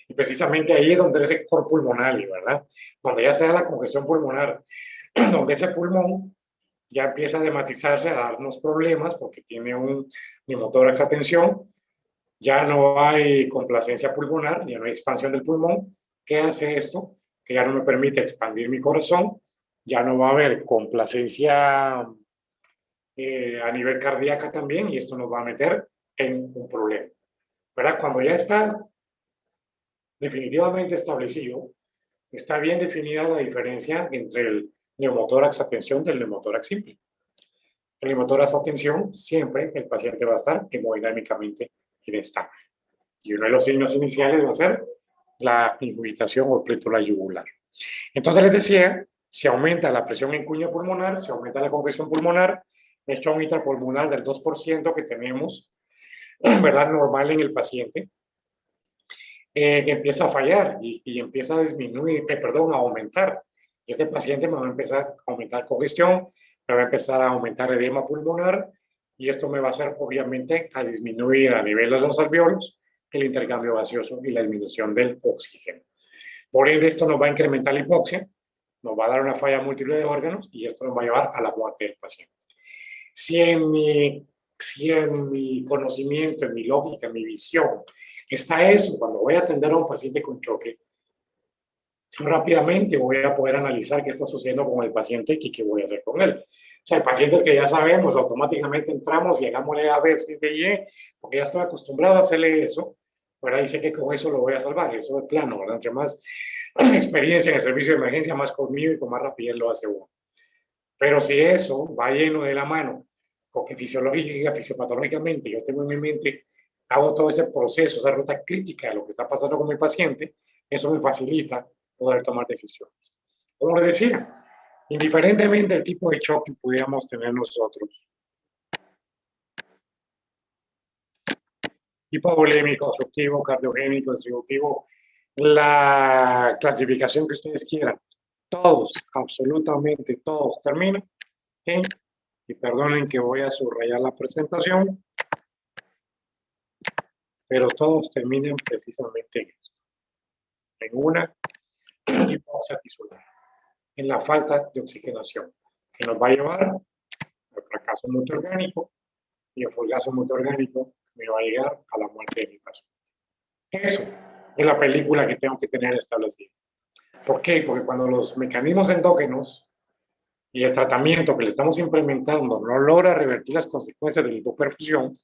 S2: y precisamente ahí es donde ese cor pulmonar, ¿verdad? Donde ya sea la congestión pulmonar, donde ese pulmón ya empieza a dematizarse, a darnos problemas porque tiene un neumotórax a tensión, Ya no hay complacencia pulmonar, ya no hay expansión del pulmón. ¿Qué hace esto? Que ya no me permite expandir mi corazón, ya no va a haber complacencia a nivel cardíaco también, y esto nos va a meter en un problema, ¿verdad? Cuando ya está definitivamente establecido, está bien definida la diferencia entre el neumotórax a tensión del neumotórax simple. El neumotórax a tensión, siempre el paciente va a estar hemodinámicamente inestable. Y uno de los signos iniciales va a ser la ingurgitación o plétora yugular. Entonces les decía, se aumenta la presión en cuña pulmonar, se aumenta la congestión pulmonar, presión intrapulmonar del 2% que tenemos, ¿verdad? Normal en el paciente, empieza a fallar y empieza a disminuir, perdón, a aumentar. Este paciente me va a empezar a aumentar congestión, me va a empezar a aumentar edema pulmonar, y esto me va a hacer, obviamente, a disminuir a nivel de los alvéolos el intercambio gaseoso y la disminución del oxígeno. Por ende, esto nos va a incrementar la hipoxia, nos va a dar una falla múltiple de órganos, y esto nos va a llevar a la muerte del paciente. Si en mi conocimiento, en mi lógica, en mi visión, está eso, cuando voy a atender a un paciente con choque, rápidamente voy a poder analizar qué está sucediendo con el paciente y qué voy a hacer con él. O sea, hay pacientes que ya sabemos, automáticamente entramos y hagámosle A, B, C, D, Y, porque ya estoy acostumbrado a hacerle eso, ¿verdad? Y sé que con eso lo voy a salvar, eso es plano, ¿verdad? Entre más experiencia en el servicio de emergencia, más conmigo y con más rapidez lo hace uno. Pero si eso va lleno de la mano, con que fisiológica, fisiopatológicamente, yo tengo en mi mente, hago todo ese proceso, esa ruta crítica de lo que está pasando con mi paciente, eso me facilita poder tomar decisiones. Como les decía, indiferentemente del tipo de shock que pudiéramos tener nosotros, hipovolémico, obstructivo, cardiogénico, distributivo, la clasificación que ustedes quieran, todos, absolutamente todos, terminan en, y perdonen que voy a subrayar la presentación, pero todos terminan precisamente en esto, en una hipoxia tisular, en la falta de oxigenación, que nos va a llevar al fracaso multiorgánico, y el fracaso multiorgánico me va a llegar a la muerte de mi paciente. Eso es la película que tengo que tener establecida. ¿Por qué? Porque cuando los mecanismos endógenos y el tratamiento que le estamos implementando no logra revertir las consecuencias de la hipoperfusión,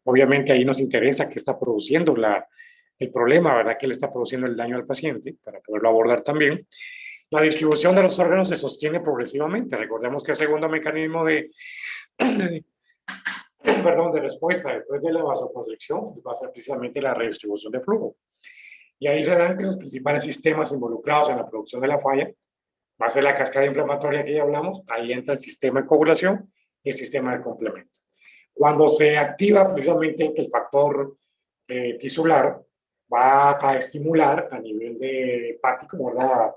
S2: obviamente ahí nos interesa qué está produciendo el problema, ¿verdad? ¿Qué le está produciendo el daño al paciente para poderlo abordar también? La distribución de los órganos se sostiene progresivamente. Recordemos que el segundo mecanismo de respuesta después de la vasoconstricción va a ser precisamente la redistribución de flujo. Y ahí se dan que los principales sistemas involucrados en la producción de la falla va a ser la cascada inflamatoria que ya hablamos, ahí entra el sistema de coagulación y el sistema de complemento. Cuando se activa precisamente el factor tisular, va a estimular a nivel de hepático, ¿verdad?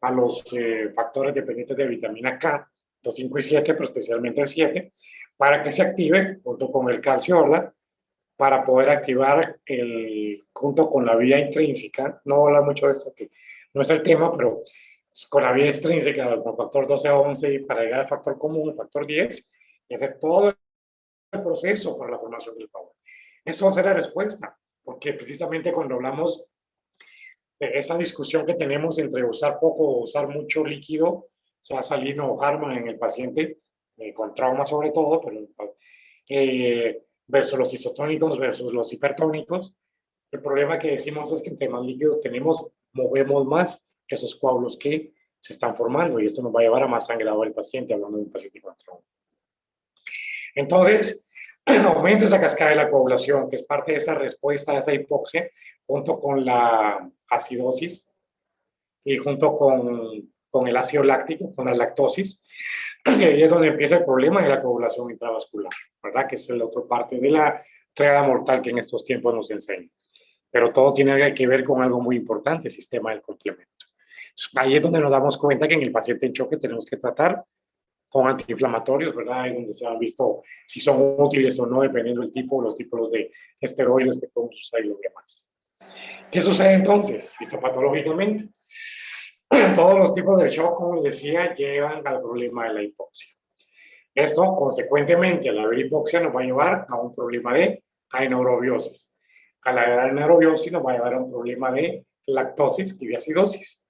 S2: A los factores dependientes de vitamina K, 2, 5 y 7, pero especialmente el 7, para que se active junto con el calcio, ¿verdad? Para poder activar junto con la vía intrínseca, no hablar mucho de esto, que no es el tema, pero con la vía extrínseca, con el factor 12 a 11, y para llegar al factor común, el factor 10, y hacer todo el proceso para la formación del power. Esto va a ser la respuesta, porque precisamente cuando hablamos de esa discusión que tenemos entre usar poco o usar mucho líquido, o sea, salino o Harman en el paciente, con trauma sobre todo, pero versus los isotónicos versus los hipertónicos, el problema que decimos es que entre más líquido tenemos, movemos más esos coágulos que se están formando, y esto nos va a llevar a más sangrado del paciente, hablando de un paciente con trauma. Entonces, aumenta esa cascada de la coagulación, que es parte de esa respuesta a esa hipoxia, junto con la acidosis y junto con el ácido láctico, con la lactosis, y ahí es donde empieza el problema de la coagulación intravascular, ¿verdad? Que es la otra parte de la triada mortal que en estos tiempos nos enseña. Pero todo tiene que ver con algo muy importante, el sistema del complemento. Entonces, ahí es donde nos damos cuenta que en el paciente en choque tenemos que tratar con antiinflamatorios, ¿verdad? Ahí es donde se han visto si son útiles o no, dependiendo del tipo, los tipos de esteroides que podemos usar y lo demás. ¿Qué sucede entonces, fitopatológicamente? Todos los tipos de shock, como les decía, llevan al problema de la hipoxia. Esto, consecuentemente, al haber hipoxia, nos va a llevar a un problema de aerobiósis. A la anaerobiosis nos va a llevar a un problema de lactosis y de acidosis,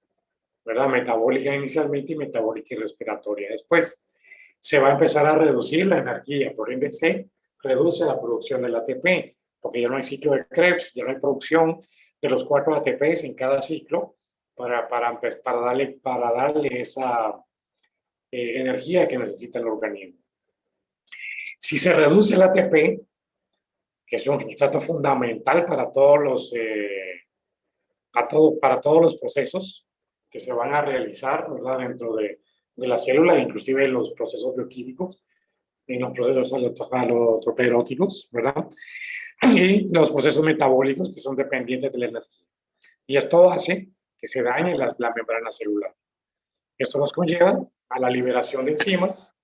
S2: ¿verdad? Metabólica inicialmente y metabólica y respiratoria después. Se va a empezar a reducir la energía, por ende se reduce la producción del ATP, porque ya no hay ciclo de Krebs, ya no hay producción de los 4 ATPs en cada ciclo para darle esa energía que necesita el organismo. Si se reduce el ATP, que es un sustrato fundamental para para todos los procesos que se van a realizar, ¿verdad? Dentro de la célula, inclusive los procesos bioquímicos, en los procesos alotroperóticos, ¿verdad? Y los procesos metabólicos que son dependientes de la energía. Y esto hace que se dañe la membrana celular. Esto nos conlleva a la liberación de enzimas,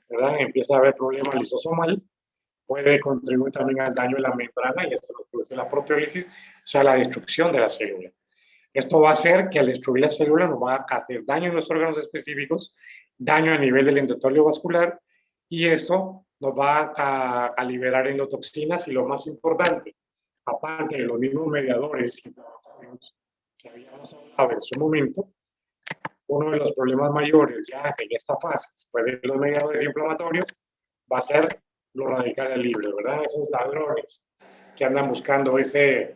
S2: ¿verdad? Empieza a haber problemas lisosomal, puede contribuir también al daño de la membrana y esto nos produce la proteólisis, o sea, la destrucción de la célula. Esto va a hacer que al destruir la célula nos va a hacer daño en los órganos específicos, daño a nivel del endotelio vascular, y esto nos va a liberar endotoxinas y lo más importante, aparte de los mismos mediadores que habíamos hablado en su momento, uno de los problemas mayores ya en esta fase, después de los mediadores inflamatorios, va a ser los radicales libres, ¿verdad? Esos ladrones que andan buscando ese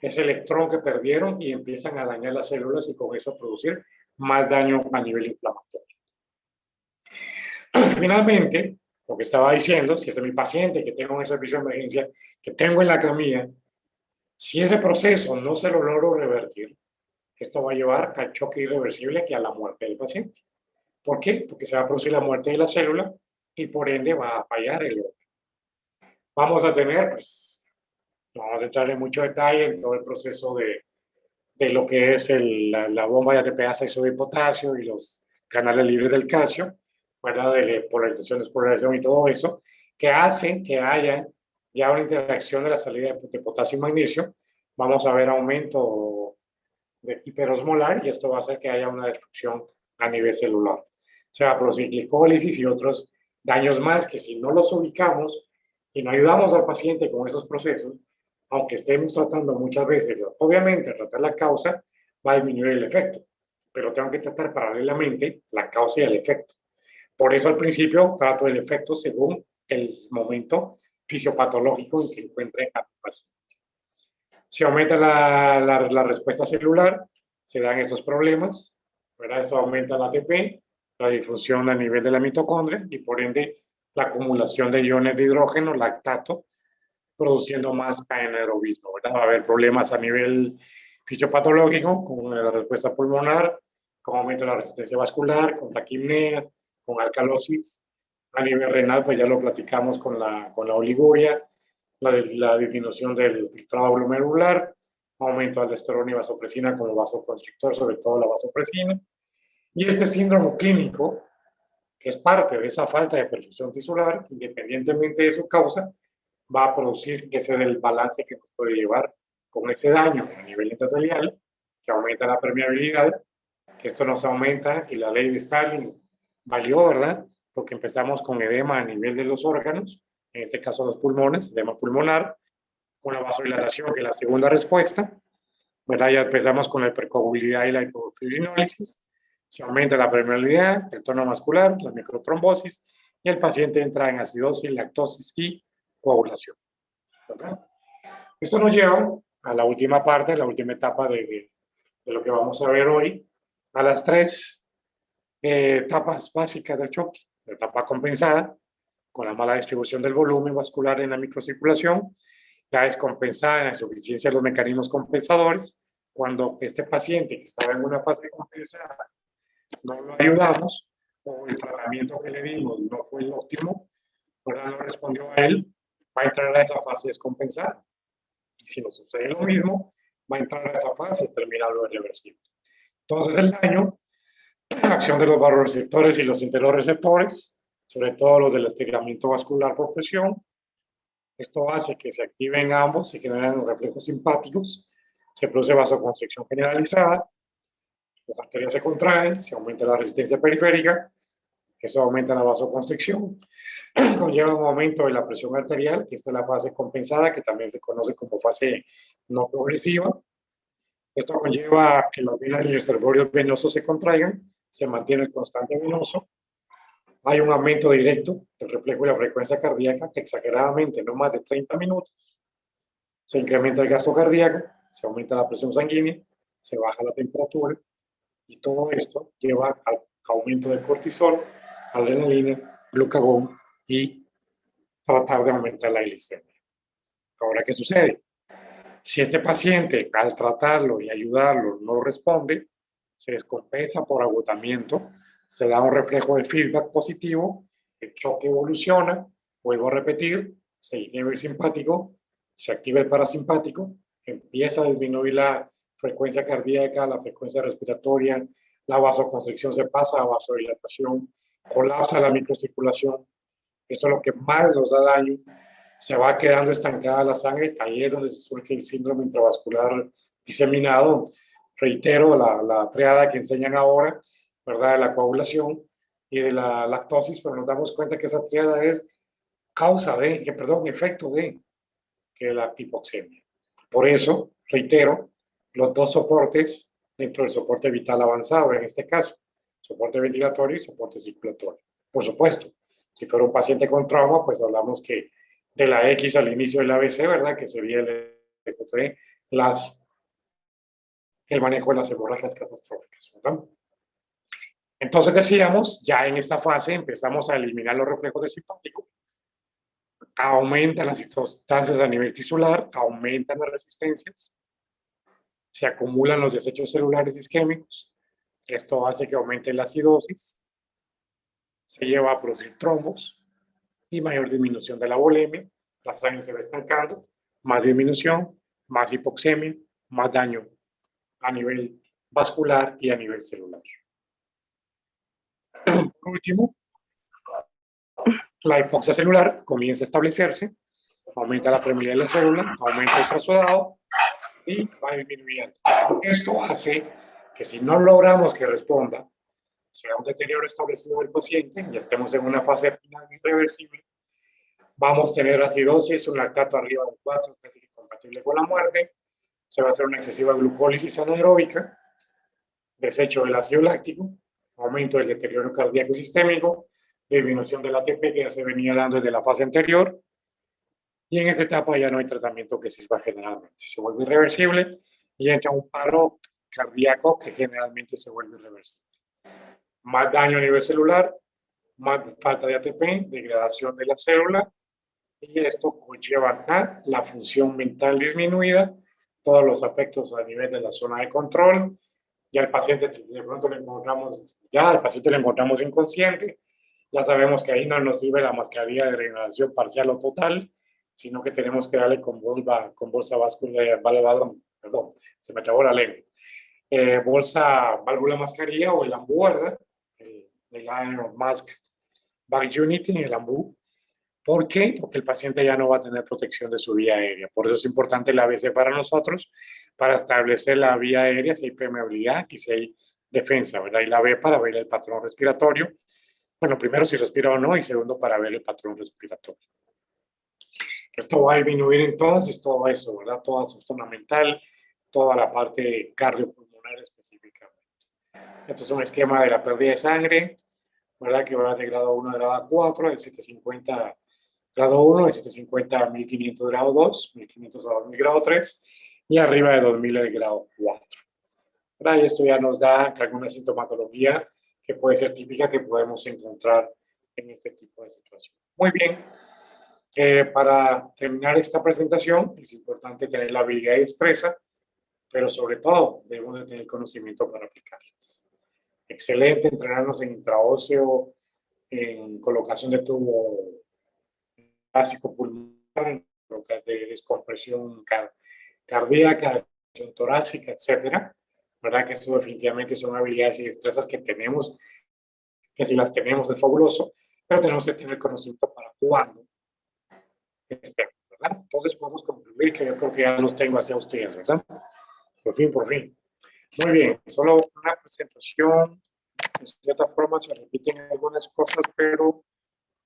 S2: electrón que perdieron y empiezan a dañar las células y con eso producir más daño a nivel inflamatorio. Finalmente, lo que estaba diciendo, si es mi paciente que tengo en el servicio de emergencia, que tengo en la camilla, si ese proceso no se lo logro revertir, esto va a llevar al choque irreversible que a la muerte del paciente. ¿Por qué? Porque se va a producir la muerte de la célula y por ende va a fallar el órgano. Vamos a tener, pues, no vamos a entrar en mucho detalle en todo el proceso de lo que es la bomba de ATPasa y sodio y potasio y los canales libres del calcio, ¿verdad? De polarización, despolarización y todo eso, que hace que haya ya una interacción de la salida de potasio y magnesio. Vamos a ver aumento de hiperosmolar y esto va a hacer que haya una destrucción a nivel celular. Se va a producir glicólisis y otros daños más que si no los ubicamos y no ayudamos al paciente con esos procesos, aunque estemos tratando muchas veces, obviamente, tratar la causa va a disminuir el efecto, pero tengo que tratar paralelamente la causa y el efecto. Por eso al principio trato el efecto según el momento fisiopatológico en que encuentre cada paciente. Se aumenta la respuesta celular, se dan estos problemas, ¿verdad? Eso aumenta el ATP, la difusión a nivel de la mitocondria y por ende la acumulación de iones de hidrógeno, lactato, produciendo más anaerobismo, ¿verdad? Va a haber problemas a nivel fisiopatológico, con la respuesta pulmonar, con aumento de la resistencia vascular, con taquipnea, con alcalosis. A nivel renal, pues ya lo platicamos con la oliguria, la disminución del filtrado glomerular, aumento de aldosterona y vasopresina como vasoconstrictor, sobre todo la vasopresina. Y este síndrome clínico, que es parte de esa falta de perfusión tisular, independientemente de su causa, va a producir que ese del balance que nos puede llevar con ese daño a nivel endotelial, que aumenta la permeabilidad, que esto nos aumenta y la ley de Stalin valió, ¿verdad? Porque empezamos con edema a nivel de los órganos, en este caso los pulmones, edema pulmonar, con la vasodilatación, que es la segunda respuesta, ¿verdad? Ya empezamos con la hipercoagulabilidad y la hipofilinólisis, se aumenta la permeabilidad, el tono muscular, la microtrombosis, y el paciente entra en acidosis, lactosis y coagulación, ¿verdad? Esto nos lleva a la última parte, la última etapa de lo que vamos a ver hoy, a las 3 etapas básicas del choque. La etapa compensada, con la mala distribución del volumen vascular en la microcirculación, la descompensada en la insuficiencia de los mecanismos compensadores, cuando este paciente que estaba en una fase compensada no lo ayudamos o el tratamiento que le dimos no fue el óptimo, no respondió a él, va a entrar a esa fase descompensada. Y si no sucede lo mismo, va a entrar a esa fase y terminar lo irreversible. Entonces el daño, la acción de los vasoreceptores y los interorreceptores, sobre todo los del estiramiento vascular por presión, esto hace que se activen ambos, se generan los reflejos simpáticos, se produce vasoconstricción generalizada, las arterias se contraen, se aumenta la resistencia periférica, Eso aumenta la vasoconstricción, conlleva un aumento de la presión arterial, que esta es la fase compensada, que también se conoce como fase no progresiva. Esto conlleva que las venas y los reservorios venosos se contraigan, se mantiene el constante venoso. Hay un aumento directo del reflejo de la frecuencia cardíaca, que exageradamente en no más de 30 minutos se incrementa el gasto cardíaco, se aumenta la presión sanguínea, se baja la temperatura, y todo esto lleva al aumento de cortisol, adrenalina, glucagón y tratar de aumentar la glicemia. Ahora, ¿qué sucede? Si este paciente, al tratarlo y ayudarlo, no responde, se descompensa por agotamiento, se da un reflejo de feedback positivo, el choque evoluciona, vuelvo a repetir, se inhibe el simpático, se activa el parasimpático, empieza a disminuir la frecuencia cardíaca, la frecuencia respiratoria, la vasoconstricción se pasa a vasodilatación, colapsa la microcirculación. Eso es lo que más nos da daño. Se va quedando estancada la sangre, ahí es donde surge el síndrome intravascular diseminado. Reitero, la triada que enseñan ahora, ¿verdad? De la coagulación y de la lactosis, pero nos damos cuenta que esa triada es efecto de que la hipoxemia. Por eso, reitero, los dos soportes dentro del soporte vital avanzado, en este caso, soporte ventilatorio y soporte circulatorio. Por supuesto, si fuera un paciente con trauma, pues hablamos que de la X al inicio del ABC, ¿verdad? Que sería el manejo de las hemorragias catastróficas, ¿verdad? Entonces decíamos, ya en esta fase empezamos a eliminar los reflejos del simpático, aumentan las sustancias a nivel tisular, aumentan las resistencias, se acumulan los desechos celulares isquémicos, esto hace que aumente la acidosis, se lleva a producir trombos y mayor disminución de la volemia, la sangre se va estancando, más disminución, más hipoxemia, más daño a nivel vascular y a nivel celular. Por último, la hipoxia celular comienza a establecerse, aumenta la permeabilidad de la célula, aumenta el trasudado y va disminuyendo. Esto hace que si no logramos que responda, sea un deterioro establecido del paciente y estemos en una fase final irreversible, vamos a tener acidosis, un lactato arriba de 4, casi compatible con la muerte, se va a hacer una excesiva glucólisis anaeróbica, desecho del ácido láctico, aumento del deterioro cardíaco sistémico, disminución del ATP que ya se venía dando desde la fase anterior, y en esta etapa ya no hay tratamiento que sirva generalmente. Se vuelve irreversible y entra un paro cardíaco que generalmente se vuelve irreversible. Más daño a nivel celular, más falta de ATP, degradación de la célula, y esto conlleva a la función mental disminuida, todos los afectos a nivel de la zona de control, ya al paciente de pronto al paciente le encontramos inconsciente, ya sabemos que ahí no nos sirve la mascarilla de regeneración parcial o total, sino que tenemos que darle con bolsa vascular, perdón, se me trabó la lengua, válvula mascarilla o el AMBU, ¿verdad? El Iron Mask Bag Unity, el AMBU. ¿Por qué? Porque el paciente ya no va a tener protección de su vía aérea. Por eso es importante el ABC para nosotros, para establecer la vía aérea, si hay permeabilidad y si hay defensa, ¿verdad? Y la B para ver el patrón respiratorio. Bueno, primero si respira o no, y segundo para ver el patrón respiratorio. Esto va a disminuir entonces todo eso, ¿verdad? Toda su zona mental, toda la parte cardiopulmonar específicamente. Este es un esquema de la pérdida de sangre, ¿verdad? Que va de grado 1 a grado 4, de 750 grado 1, de 750 a 1500 grado 2, 1500 a 2000 grado 3, y arriba de 2000 el grado 4. ¿Verdad? Y esto ya nos da alguna sintomatología que puede ser típica que podemos encontrar en este tipo de situación. Muy bien. Para terminar esta presentación, es importante tener la habilidad y destreza, pero sobre todo debemos de tener conocimiento para aplicarlas. Excelente entrenarnos en intraóseo, en colocación de tubo básico pulmonar, de descompresión cardíaca, descompresión torácica, etcétera. ¿Verdad? Que esto definitivamente son habilidades y destrezas que tenemos, que si las tenemos es fabuloso, pero tenemos que tener conocimiento para cuándo estemos, ¿verdad? Entonces podemos concluir que yo creo que ya los tengo hacia ustedes, ¿verdad? Por fin, por fin. Muy bien, solo una presentación De cierta forma se repiten algunas cosas, pero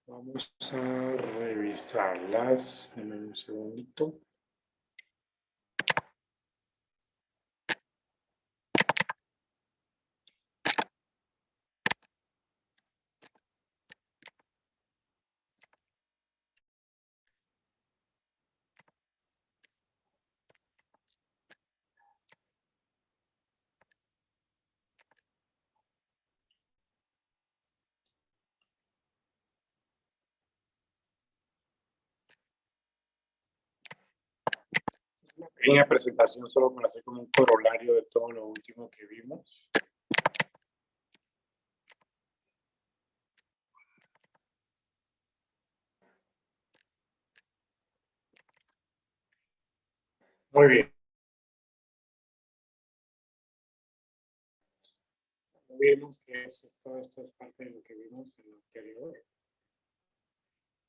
S2: vamos a revisarlas. Dame un segundito. Una pequeña presentación solo para hacer como un corolario de todo lo último que vimos. Muy bien. Vimos que esto es parte de lo que vimos en lo anterior.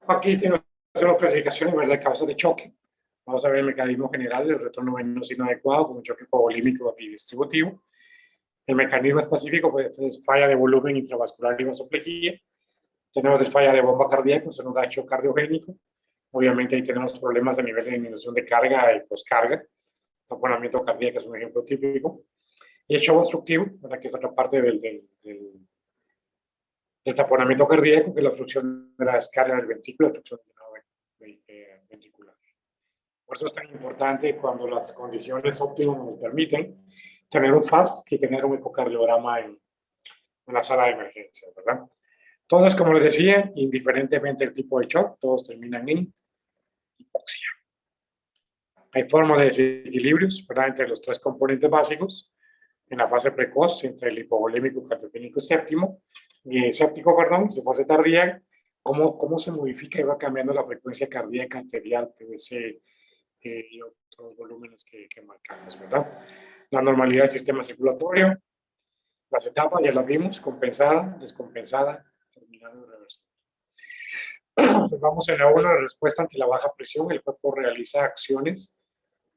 S2: Aquí tenemos las clasificaciones de causas de choque. Vamos a ver el mecanismo general del retorno venoso inadecuado con un choque hipovolímico y distributivo. El mecanismo específico pues, es falla de volumen intravascular y vasoplejía. Tenemos el falla de bomba cardíaca, eso nos da shock cardiogénico. Obviamente ahí tenemos problemas a nivel de disminución de carga y poscarga. Taponamiento cardíaco es un ejemplo típico. Y el shock obstructivo, ¿verdad? Que es otra parte del taponamiento cardíaco, que es la obstrucción de la descarga del ventrículo, la obstrucción ventricular. Por eso es tan importante cuando las condiciones óptimas nos permiten tener un FAST que tener un ecocardiograma en la sala de emergencia, ¿verdad? Entonces, como les decía, indiferentemente del tipo de shock, todos terminan en hipoxia. Hay formas de desequilibrios, ¿verdad? Entre los tres componentes básicos. En la fase precoz, entre el hipovolémico, cardiogénico y séptico, su fase tardía, cómo se modifica y va cambiando la frecuencia cardíaca arterial, PVC y otros volúmenes que marcamos, ¿verdad? La normalidad del sistema circulatorio, las etapas ya las vimos, compensada, descompensada, terminada y reversible. Entonces vamos en la 1, la respuesta ante la baja presión, el cuerpo realiza acciones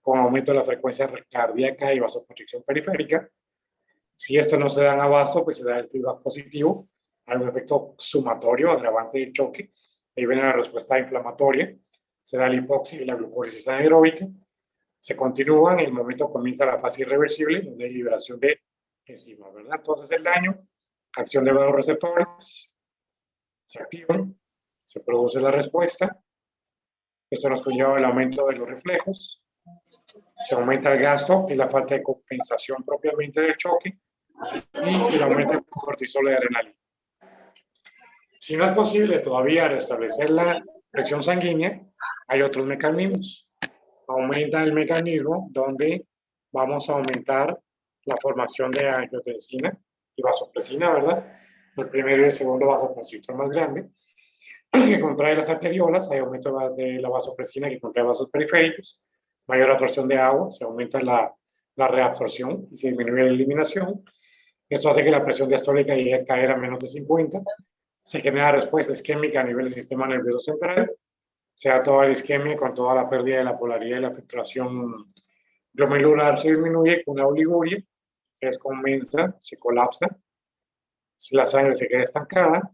S2: con aumento de la frecuencia cardíaca y vasoconstricción periférica. Si esto no se da en abasto, pues se da el feedback positivo, hay un efecto sumatorio, agravante del choque, ahí viene la respuesta inflamatoria, se da la hipoxia y la glucólisis anaeróbica, se continúa, en el momento comienza la fase irreversible, donde hay liberación de enzimas, ¿verdad? Entonces el daño, acción de los receptores, se activan, se produce la respuesta, esto nos conlleva el aumento de los reflejos, se aumenta el gasto, que es la falta de compensación propiamente del choque, y el aumento del cortisol y adrenalina. Si no es posible todavía restablecer la presión sanguínea, hay otros mecanismos. Aumenta el mecanismo donde vamos a aumentar la formación de angiotensina y vasopresina, ¿verdad? El primero y el segundo vasoconstrictor más grande, que contrae las arteriolas, hay aumento de la vasopresina que contrae vasos periféricos, mayor absorción de agua, se aumenta la reabsorción y se disminuye la eliminación. Esto hace que la presión diastólica llegue a caer a menos de 50. Se genera respuesta isquémica a nivel del sistema nervioso central. Se da toda la isquemia con toda la pérdida de la polaridad y la filtración glomerular se disminuye con la oliguria, se descompensa, se colapsa, la sangre se queda estancada,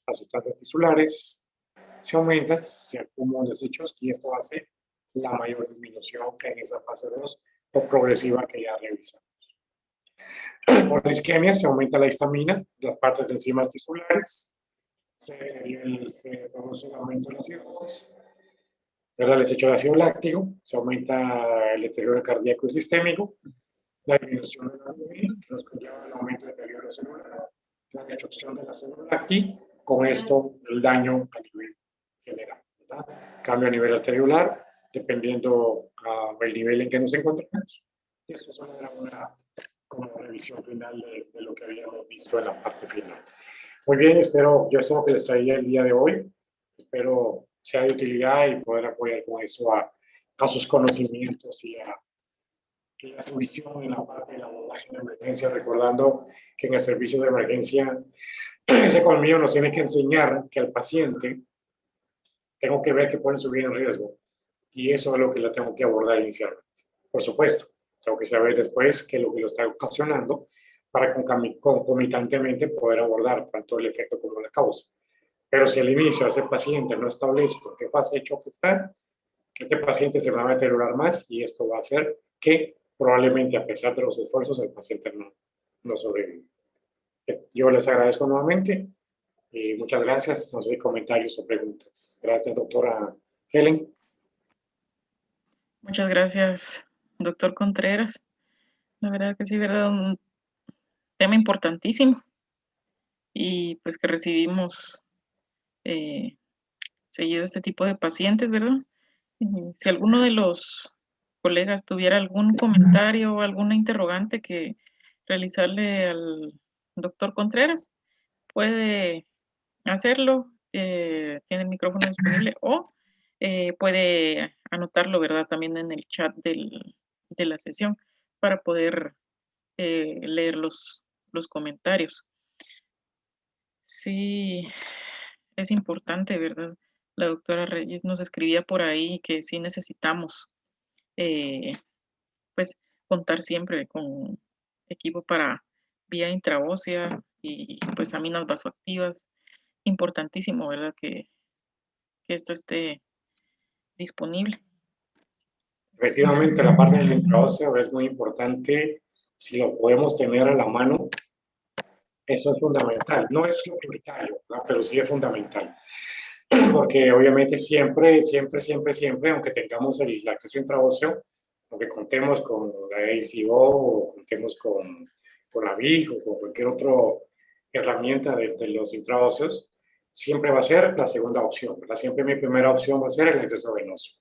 S2: las sustancias tisulares se aumentan, se acumulan desechos y esto hace la mayor disminución que en esa fase 2 o progresiva que ya revisamos. Por la isquemia se aumenta la histamina, las partes de enzimas tisulares, se produce un aumento de la cirrosis, el desecho de ácido láctico, se aumenta el deterioro cardíaco y sistémico, la disminución de la hemoglobina, que nos conlleva el aumento del deterioro celular, la destrucción de la célula aquí, con esto el daño a nivel general, ¿verdad? Cambio a nivel arteriolar, dependiendo del nivel en que nos encontramos. Y eso es una como revisión final de lo que habíamos visto en la parte final. Muy bien, yo espero que les traía el día de hoy. Espero sea de utilidad y poder apoyar con eso a sus conocimientos y a su visión en la parte del abordaje de emergencia, recordando que en el servicio de emergencia ese colmillo nos tiene que enseñar que al paciente tengo que ver que pone su vida en riesgo y eso es lo que la tengo que abordar inicialmente. Por supuesto, tengo que saber después qué es lo que lo está ocasionando para concomitantemente poder abordar tanto el efecto como la causa. Pero si al inicio ese paciente no establezco en qué fase de choque está, este paciente se va a deteriorar más y esto va a hacer que probablemente a pesar de los esfuerzos el paciente no sobrevive. Yo les agradezco nuevamente y muchas gracias. No sé si comentarios o preguntas. Gracias, doctora Helen.
S1: Muchas gracias, doctor Contreras. La verdad que sí, verdad, un tema importantísimo y pues que recibimos seguido este tipo de pacientes, ¿verdad? Si alguno de los colegas tuviera algún comentario o alguna interrogante que realizarle al doctor Contreras, puede hacerlo, tiene el micrófono disponible o puede anotarlo, ¿verdad? También en el chat de la sesión para poder leer los comentarios. Sí, es importante, ¿verdad? La doctora Reyes nos escribía por ahí que sí necesitamos, pues, contar siempre con equipo para vía intraósea y pues aminas vasoactivas. Importantísimo, ¿verdad? Que esto esté disponible.
S2: Efectivamente, la parte del intraóseo es muy importante. Si lo podemos tener a la mano, eso es fundamental. No es lo prioritario, ¿no? Pero sí es fundamental. Porque obviamente siempre, aunque tengamos el acceso intraóseo, aunque contemos con la ACO o contemos con la VIG o con cualquier otra herramienta de los intraóseos, siempre va a ser la segunda opción, ¿verdad? Siempre mi primera opción va a ser el acceso venoso.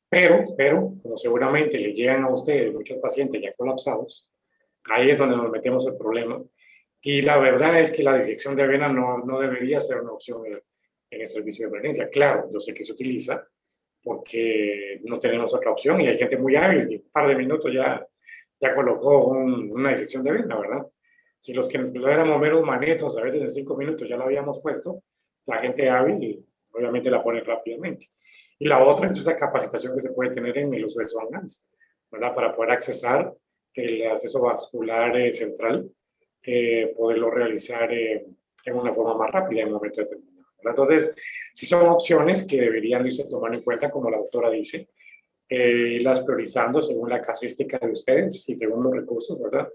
S2: Pero, como seguramente le llegan a ustedes muchos pacientes ya colapsados, ahí es donde nos metemos el problema. Y la verdad es que la disección de vena no debería ser una opción en el servicio de emergencia. Claro, yo sé que se utiliza porque no tenemos otra opción y hay gente muy hábil que en un par de minutos ya colocó una disección de vena, ¿verdad? Si los que lo éramos meros manetos, a veces en 5 minutos ya lo habíamos puesto, la gente hábil obviamente la pone rápidamente. Y la otra es esa capacitación que se puede tener en el uso de SONGANS, ¿verdad? Para poder accesar el acceso vascular central, poderlo realizar en una forma más rápida en un momento determinado, ¿verdad? Entonces, sí son opciones que deberían irse tomando en cuenta, como la doctora dice, las priorizando según la casuística de ustedes y según los recursos, ¿verdad?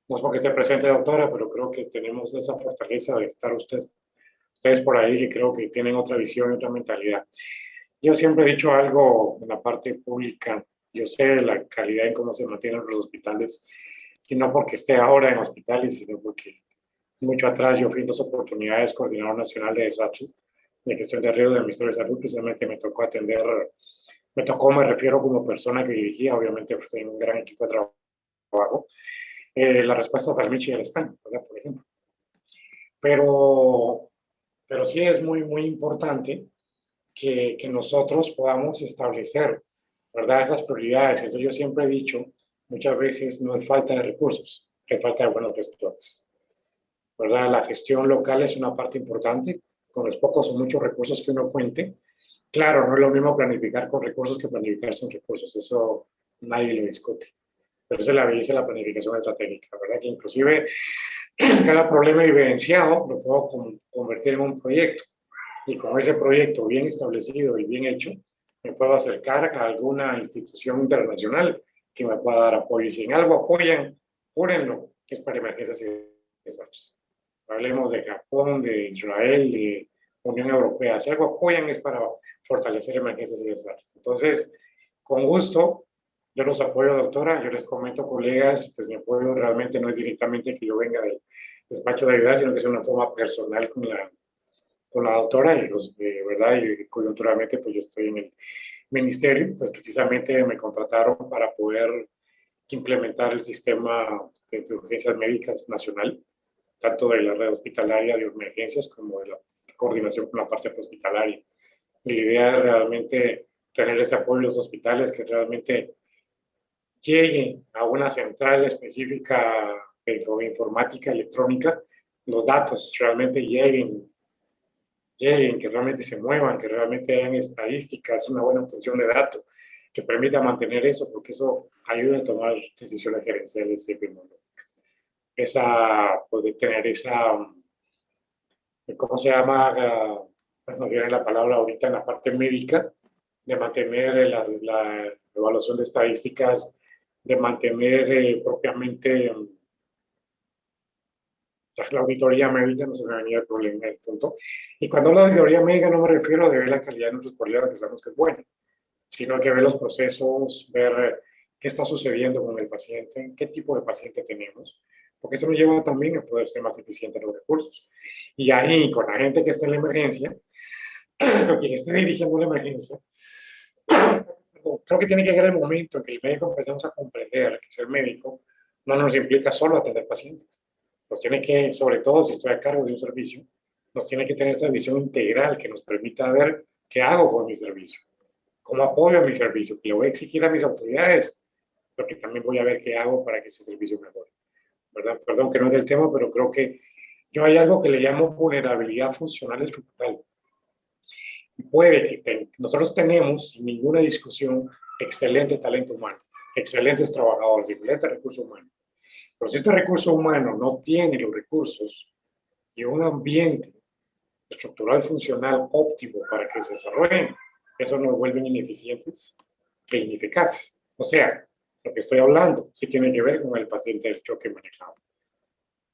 S2: No es porque esté presente, doctora, pero creo que tenemos esa fortaleza de estar ustedes por ahí que creo que tienen otra visión y otra mentalidad. Yo siempre he dicho algo en la parte pública, yo sé la calidad en cómo se mantienen los hospitales, y no porque esté ahora en hospitales, sino porque mucho atrás yo fui en 2 oportunidades coordinador nacional de desastres, de gestión de riesgos del Ministerio de Salud, precisamente me tocó atender, me refiero como persona que dirigía, obviamente pues, en un gran equipo de trabajo, las respuestas al Michi y al Stan, ¿verdad? Por ejemplo. Pero sí es muy importante que nosotros podamos establecer, ¿verdad? Esas prioridades. Eso yo siempre he dicho, muchas veces no es falta de recursos, es falta de buenos gestores, ¿verdad? La gestión local es una parte importante, con los pocos o muchos recursos que uno cuente. Claro, no es lo mismo planificar con recursos que planificar sin recursos, eso nadie lo discute. Pero esa es la belleza de la planificación estratégica, ¿verdad? Que inclusive cada problema evidenciado lo puedo convertir en un proyecto. Y con ese proyecto bien establecido y bien hecho, me puedo acercar a alguna institución internacional que me pueda dar apoyo. Y si en algo apoyan, júrenlo, que es para emergencias y desastres. Hablemos de Japón, de Israel, de Unión Europea. Si algo apoyan es para fortalecer emergencias y desastres. Entonces, con gusto, yo los apoyo, doctora. Yo les comento, colegas, pues mi apoyo realmente no es directamente que yo venga del despacho de ayudar, sino que es una forma personal con la doctora y verdad, y coyunturalmente pues yo estoy en el ministerio, pues precisamente me contrataron para poder implementar el sistema de urgencias médicas nacional, tanto de la red hospitalaria de emergencias como de la coordinación con la parte hospitalaria. Y la idea es realmente tener ese apoyo en los hospitales que realmente lleguen a una central específica de informática electrónica, los datos realmente lleguen, que realmente se muevan, que realmente hayan estadísticas, una buena obtención de datos, que permita mantener eso, porque eso ayuda a tomar decisiones gerenciales y epidemiológicas. Poder tener esa, ¿cómo se llama? Pues no viene la palabra ahorita en la parte médica, de mantener la evaluación de estadísticas, de mantener propiamente la auditoría médica, no se me venía el problema del punto. Y cuando hablo de auditoría médica no me refiero a de ver la calidad de nuestros problemas, que sabemos que es buena, sino a que ver los procesos, ver qué está sucediendo con el paciente, qué tipo de paciente tenemos, porque eso nos lleva también a poder ser más eficientes en los recursos. Y ahí, con la gente que está en la emergencia, con quien esté dirigiendo la emergencia, creo que tiene que llegar el momento en que el médico empecemos a comprender que ser médico no nos implica solo atender pacientes. Nos tiene que, sobre todo si estoy a cargo de un servicio, nos tiene que tener esa visión integral que nos permita ver qué hago con mi servicio, cómo apoyo a mi servicio, que le voy a exigir a mis autoridades, pero que también voy a ver qué hago para que ese servicio mejore. ¿Verdad? Perdón que no es del tema, pero creo que yo hay algo que le llamo vulnerabilidad funcional estructural. Puede que nosotros tenemos, sin ninguna discusión, excelente talento humano, excelentes trabajadores, excelente recurso humano. Pero si este recurso humano no tiene los recursos y un ambiente estructural funcional óptimo para que se desarrollen, eso nos vuelve ineficientes e ineficaces. O sea, lo que estoy hablando sí tiene que ver con el paciente del choque manejado.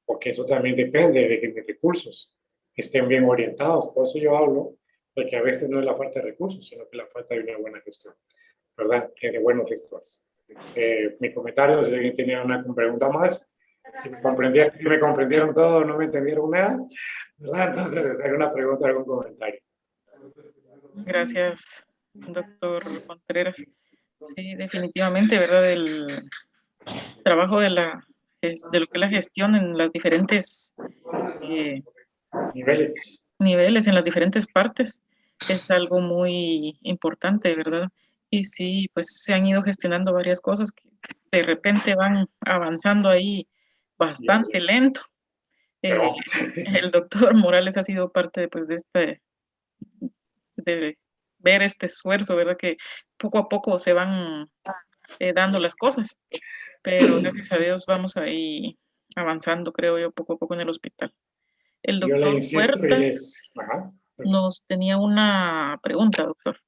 S2: Porque eso también depende de que mis recursos estén bien orientados. Por eso yo hablo de que a veces no es la falta de recursos, sino que la falta de una buena gestión, ¿verdad? Que de buenos gestores. Mi comentario, si alguien tenía una pregunta más, si me comprendieron todo, no me entendieron nada, ¿verdad? Entonces, ¿alguna pregunta, algún comentario?
S1: Gracias, doctor Contreras. Sí, definitivamente, ¿verdad? El trabajo de lo que es la gestión en las diferentes
S2: Niveles.
S1: niveles, en las diferentes partes, es algo muy importante, ¿verdad? Y sí, pues se han ido gestionando varias cosas que de repente van avanzando ahí bastante lento.
S2: Pero,
S1: El doctor Morales ha sido parte pues, de ver este esfuerzo, ¿verdad? Que poco a poco se van dando las cosas, pero gracias a Dios vamos ahí avanzando, creo yo, poco a poco en el hospital. El
S2: yo le
S1: doctor
S2: insisto y
S1: Huertas
S2: ajá,
S1: nos tenía una pregunta, doctor.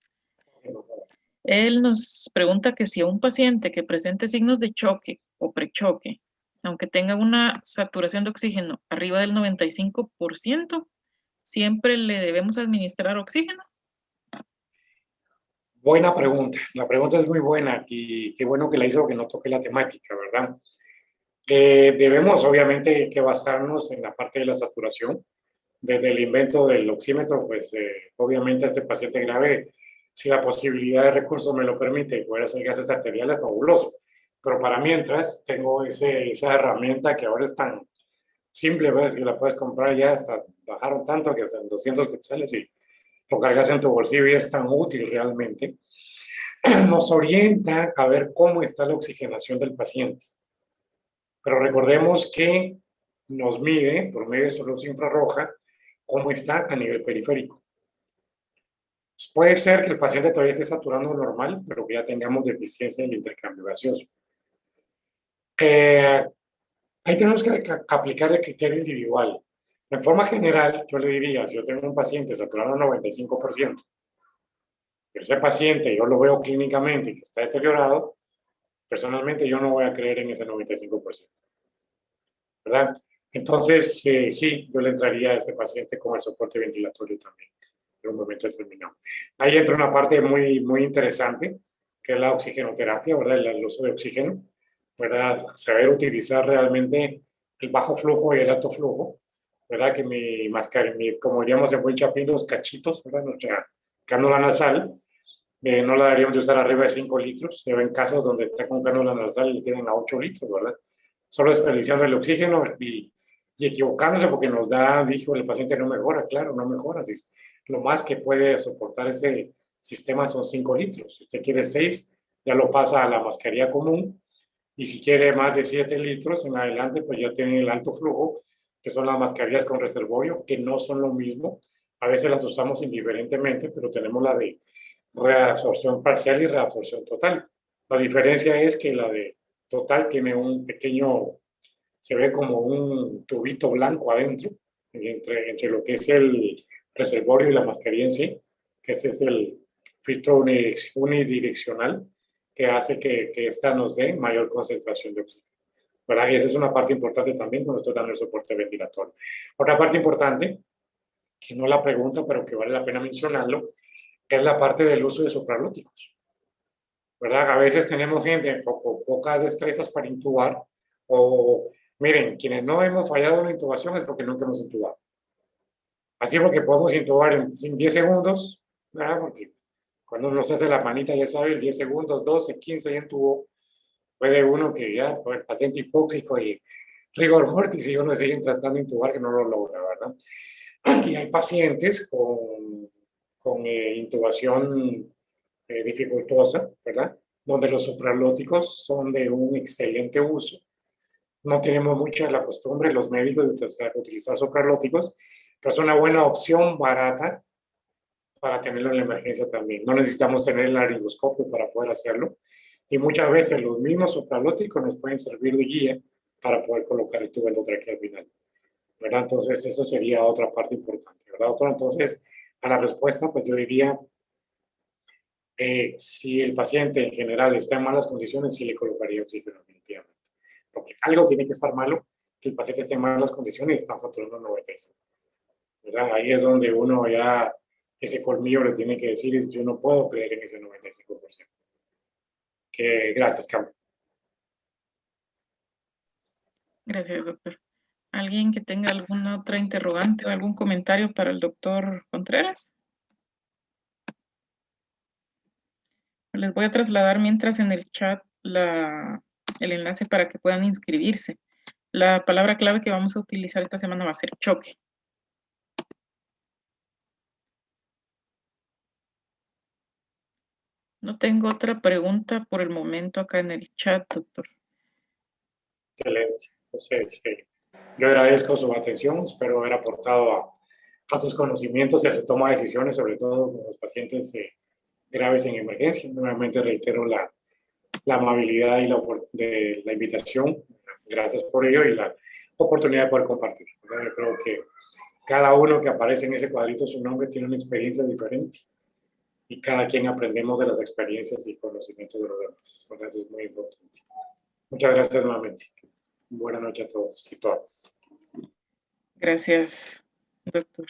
S1: Él nos pregunta que si a un paciente que presente signos de choque o prechoque, aunque tenga una saturación de oxígeno arriba del 95%, ¿siempre le debemos administrar oxígeno?
S2: buena pregunta. La pregunta es muy buena y qué bueno que la hizo, que no toque la temática, ¿verdad? Debemos, obviamente, que basarnos en la parte de la saturación. Desde el invento del oxímetro, pues obviamente a este paciente grave, si la posibilidad de recursos me lo permite, poder hacer gases arteriales, fabuloso. Pero para mientras, tengo esa herramienta que ahora es tan simple, ¿ves? Que la puedes comprar ya, hasta bajaron tanto que hasta en 200 quetzales y lo cargas en tu bolsillo y es tan útil realmente. Nos orienta a ver cómo está la oxigenación del paciente. Pero recordemos que nos mide, por medio de su luz infrarroja, cómo está a nivel periférico. Puede ser que el paciente todavía esté saturando normal, pero que ya tengamos deficiencia en el intercambio gaseoso. Ahí tenemos que aplicar el criterio individual. En forma general, yo le diría, si yo tengo un paciente saturado al 95%, pero ese paciente yo lo veo clínicamente que está deteriorado, personalmente yo no voy a creer en ese 95%. ¿Verdad? Entonces, sí, yo le entraría a este paciente con el soporte ventilatorio también, en un momento determinado. Ahí entra una parte muy, muy interesante, que es la oxigenoterapia, ¿verdad? El uso de oxígeno, ¿verdad? Saber utilizar realmente el bajo flujo y el alto flujo, ¿verdad? Que mi mascarilla, como diríamos en buen chapín, los cachitos, ¿verdad? Nuestra cánula nasal, no la deberíamos de usar arriba de 5 litros. Se ven casos donde está con cánula nasal y le tienen a 8 litros, ¿verdad? Solo desperdiciando el oxígeno y equivocándose porque nos da, dijo, el paciente no mejora, claro, no mejora. Lo más que puede soportar ese sistema son 5 litros. Si usted quiere 6, ya lo pasa a la mascarilla común. Y si quiere más de 7 litros en adelante, pues ya tiene el alto flujo, que son las mascarillas con reservorio, que no son lo mismo. A veces las usamos indiferentemente, pero tenemos la de reabsorción parcial y reabsorción total. La diferencia es que la de total tiene un pequeño, se ve como un tubito blanco adentro, entre lo que es el reservorio y la mascarilla en sí, que ese es el filtro unidireccional que hace que esta nos dé mayor concentración de oxígeno, ¿verdad? Y esa es una parte importante también cuando estoy dando el soporte ventilatorio. Otra parte importante, que no la pregunta, pero que vale la pena mencionarlo, que es la parte del uso de supralóticos, ¿verdad? A veces tenemos gente con pocas destrezas para intubar, o miren, quienes no hemos fallado en la intubación es porque nunca hemos intubado. Así porque podemos intubar en 10 segundos, ¿verdad? Porque cuando uno se hace la manita, ya sabe, 10 segundos, 12, 15 ya intubó. Puede uno que ya, por el paciente hipóxico y rigor mortis, y uno sigue tratando de intubar que no lo logra, ¿verdad? Aquí hay pacientes con intubación dificultosa, ¿verdad? Donde los supralóticos son de un excelente uso. No tenemos mucha la costumbre, los médicos, de utilizar supralóticos, pero es una buena opción barata para tenerlo en la emergencia también. No necesitamos tener el laringoscopio para poder hacerlo. Y muchas veces los mismos supralóticos nos pueden servir de guía para poder colocar el tubo endotraqueal final, ¿verdad? Entonces, eso sería otra parte importante, ¿verdad, doctor? Entonces, a la respuesta, pues yo diría, si el paciente en general está en malas condiciones, sí le colocaría oxígeno definitivamente. Porque algo tiene que estar malo, que el paciente esté en malas condiciones y está saturando 95. ¿Verdad? Ahí es donde uno ya, ese colmillo le tiene que decir, yo no puedo creer en ese 95%. Gracias, Carlos.
S1: Gracias, doctor. ¿Alguien que tenga alguna otra interrogante o algún comentario para el doctor Contreras? Les voy a trasladar mientras en el chat el enlace para que puedan inscribirse. La palabra clave que vamos a utilizar esta semana va a ser choque. No tengo otra pregunta por el momento acá en el chat, doctor.
S2: Excelente. Entonces, yo agradezco su atención, espero haber aportado a sus conocimientos y a su toma de decisiones, sobre todo con los pacientes graves en emergencia. Nuevamente reitero la amabilidad y de la invitación. Gracias por ello y la oportunidad de poder compartir. Yo creo que cada uno que aparece en ese cuadrito, su nombre tiene una experiencia diferente y cada quien aprendemos de las experiencias y conocimientos de los demás. Entonces es muy importante. Muchas gracias nuevamente. Buenas noches a todos y todas.
S1: Gracias, doctor.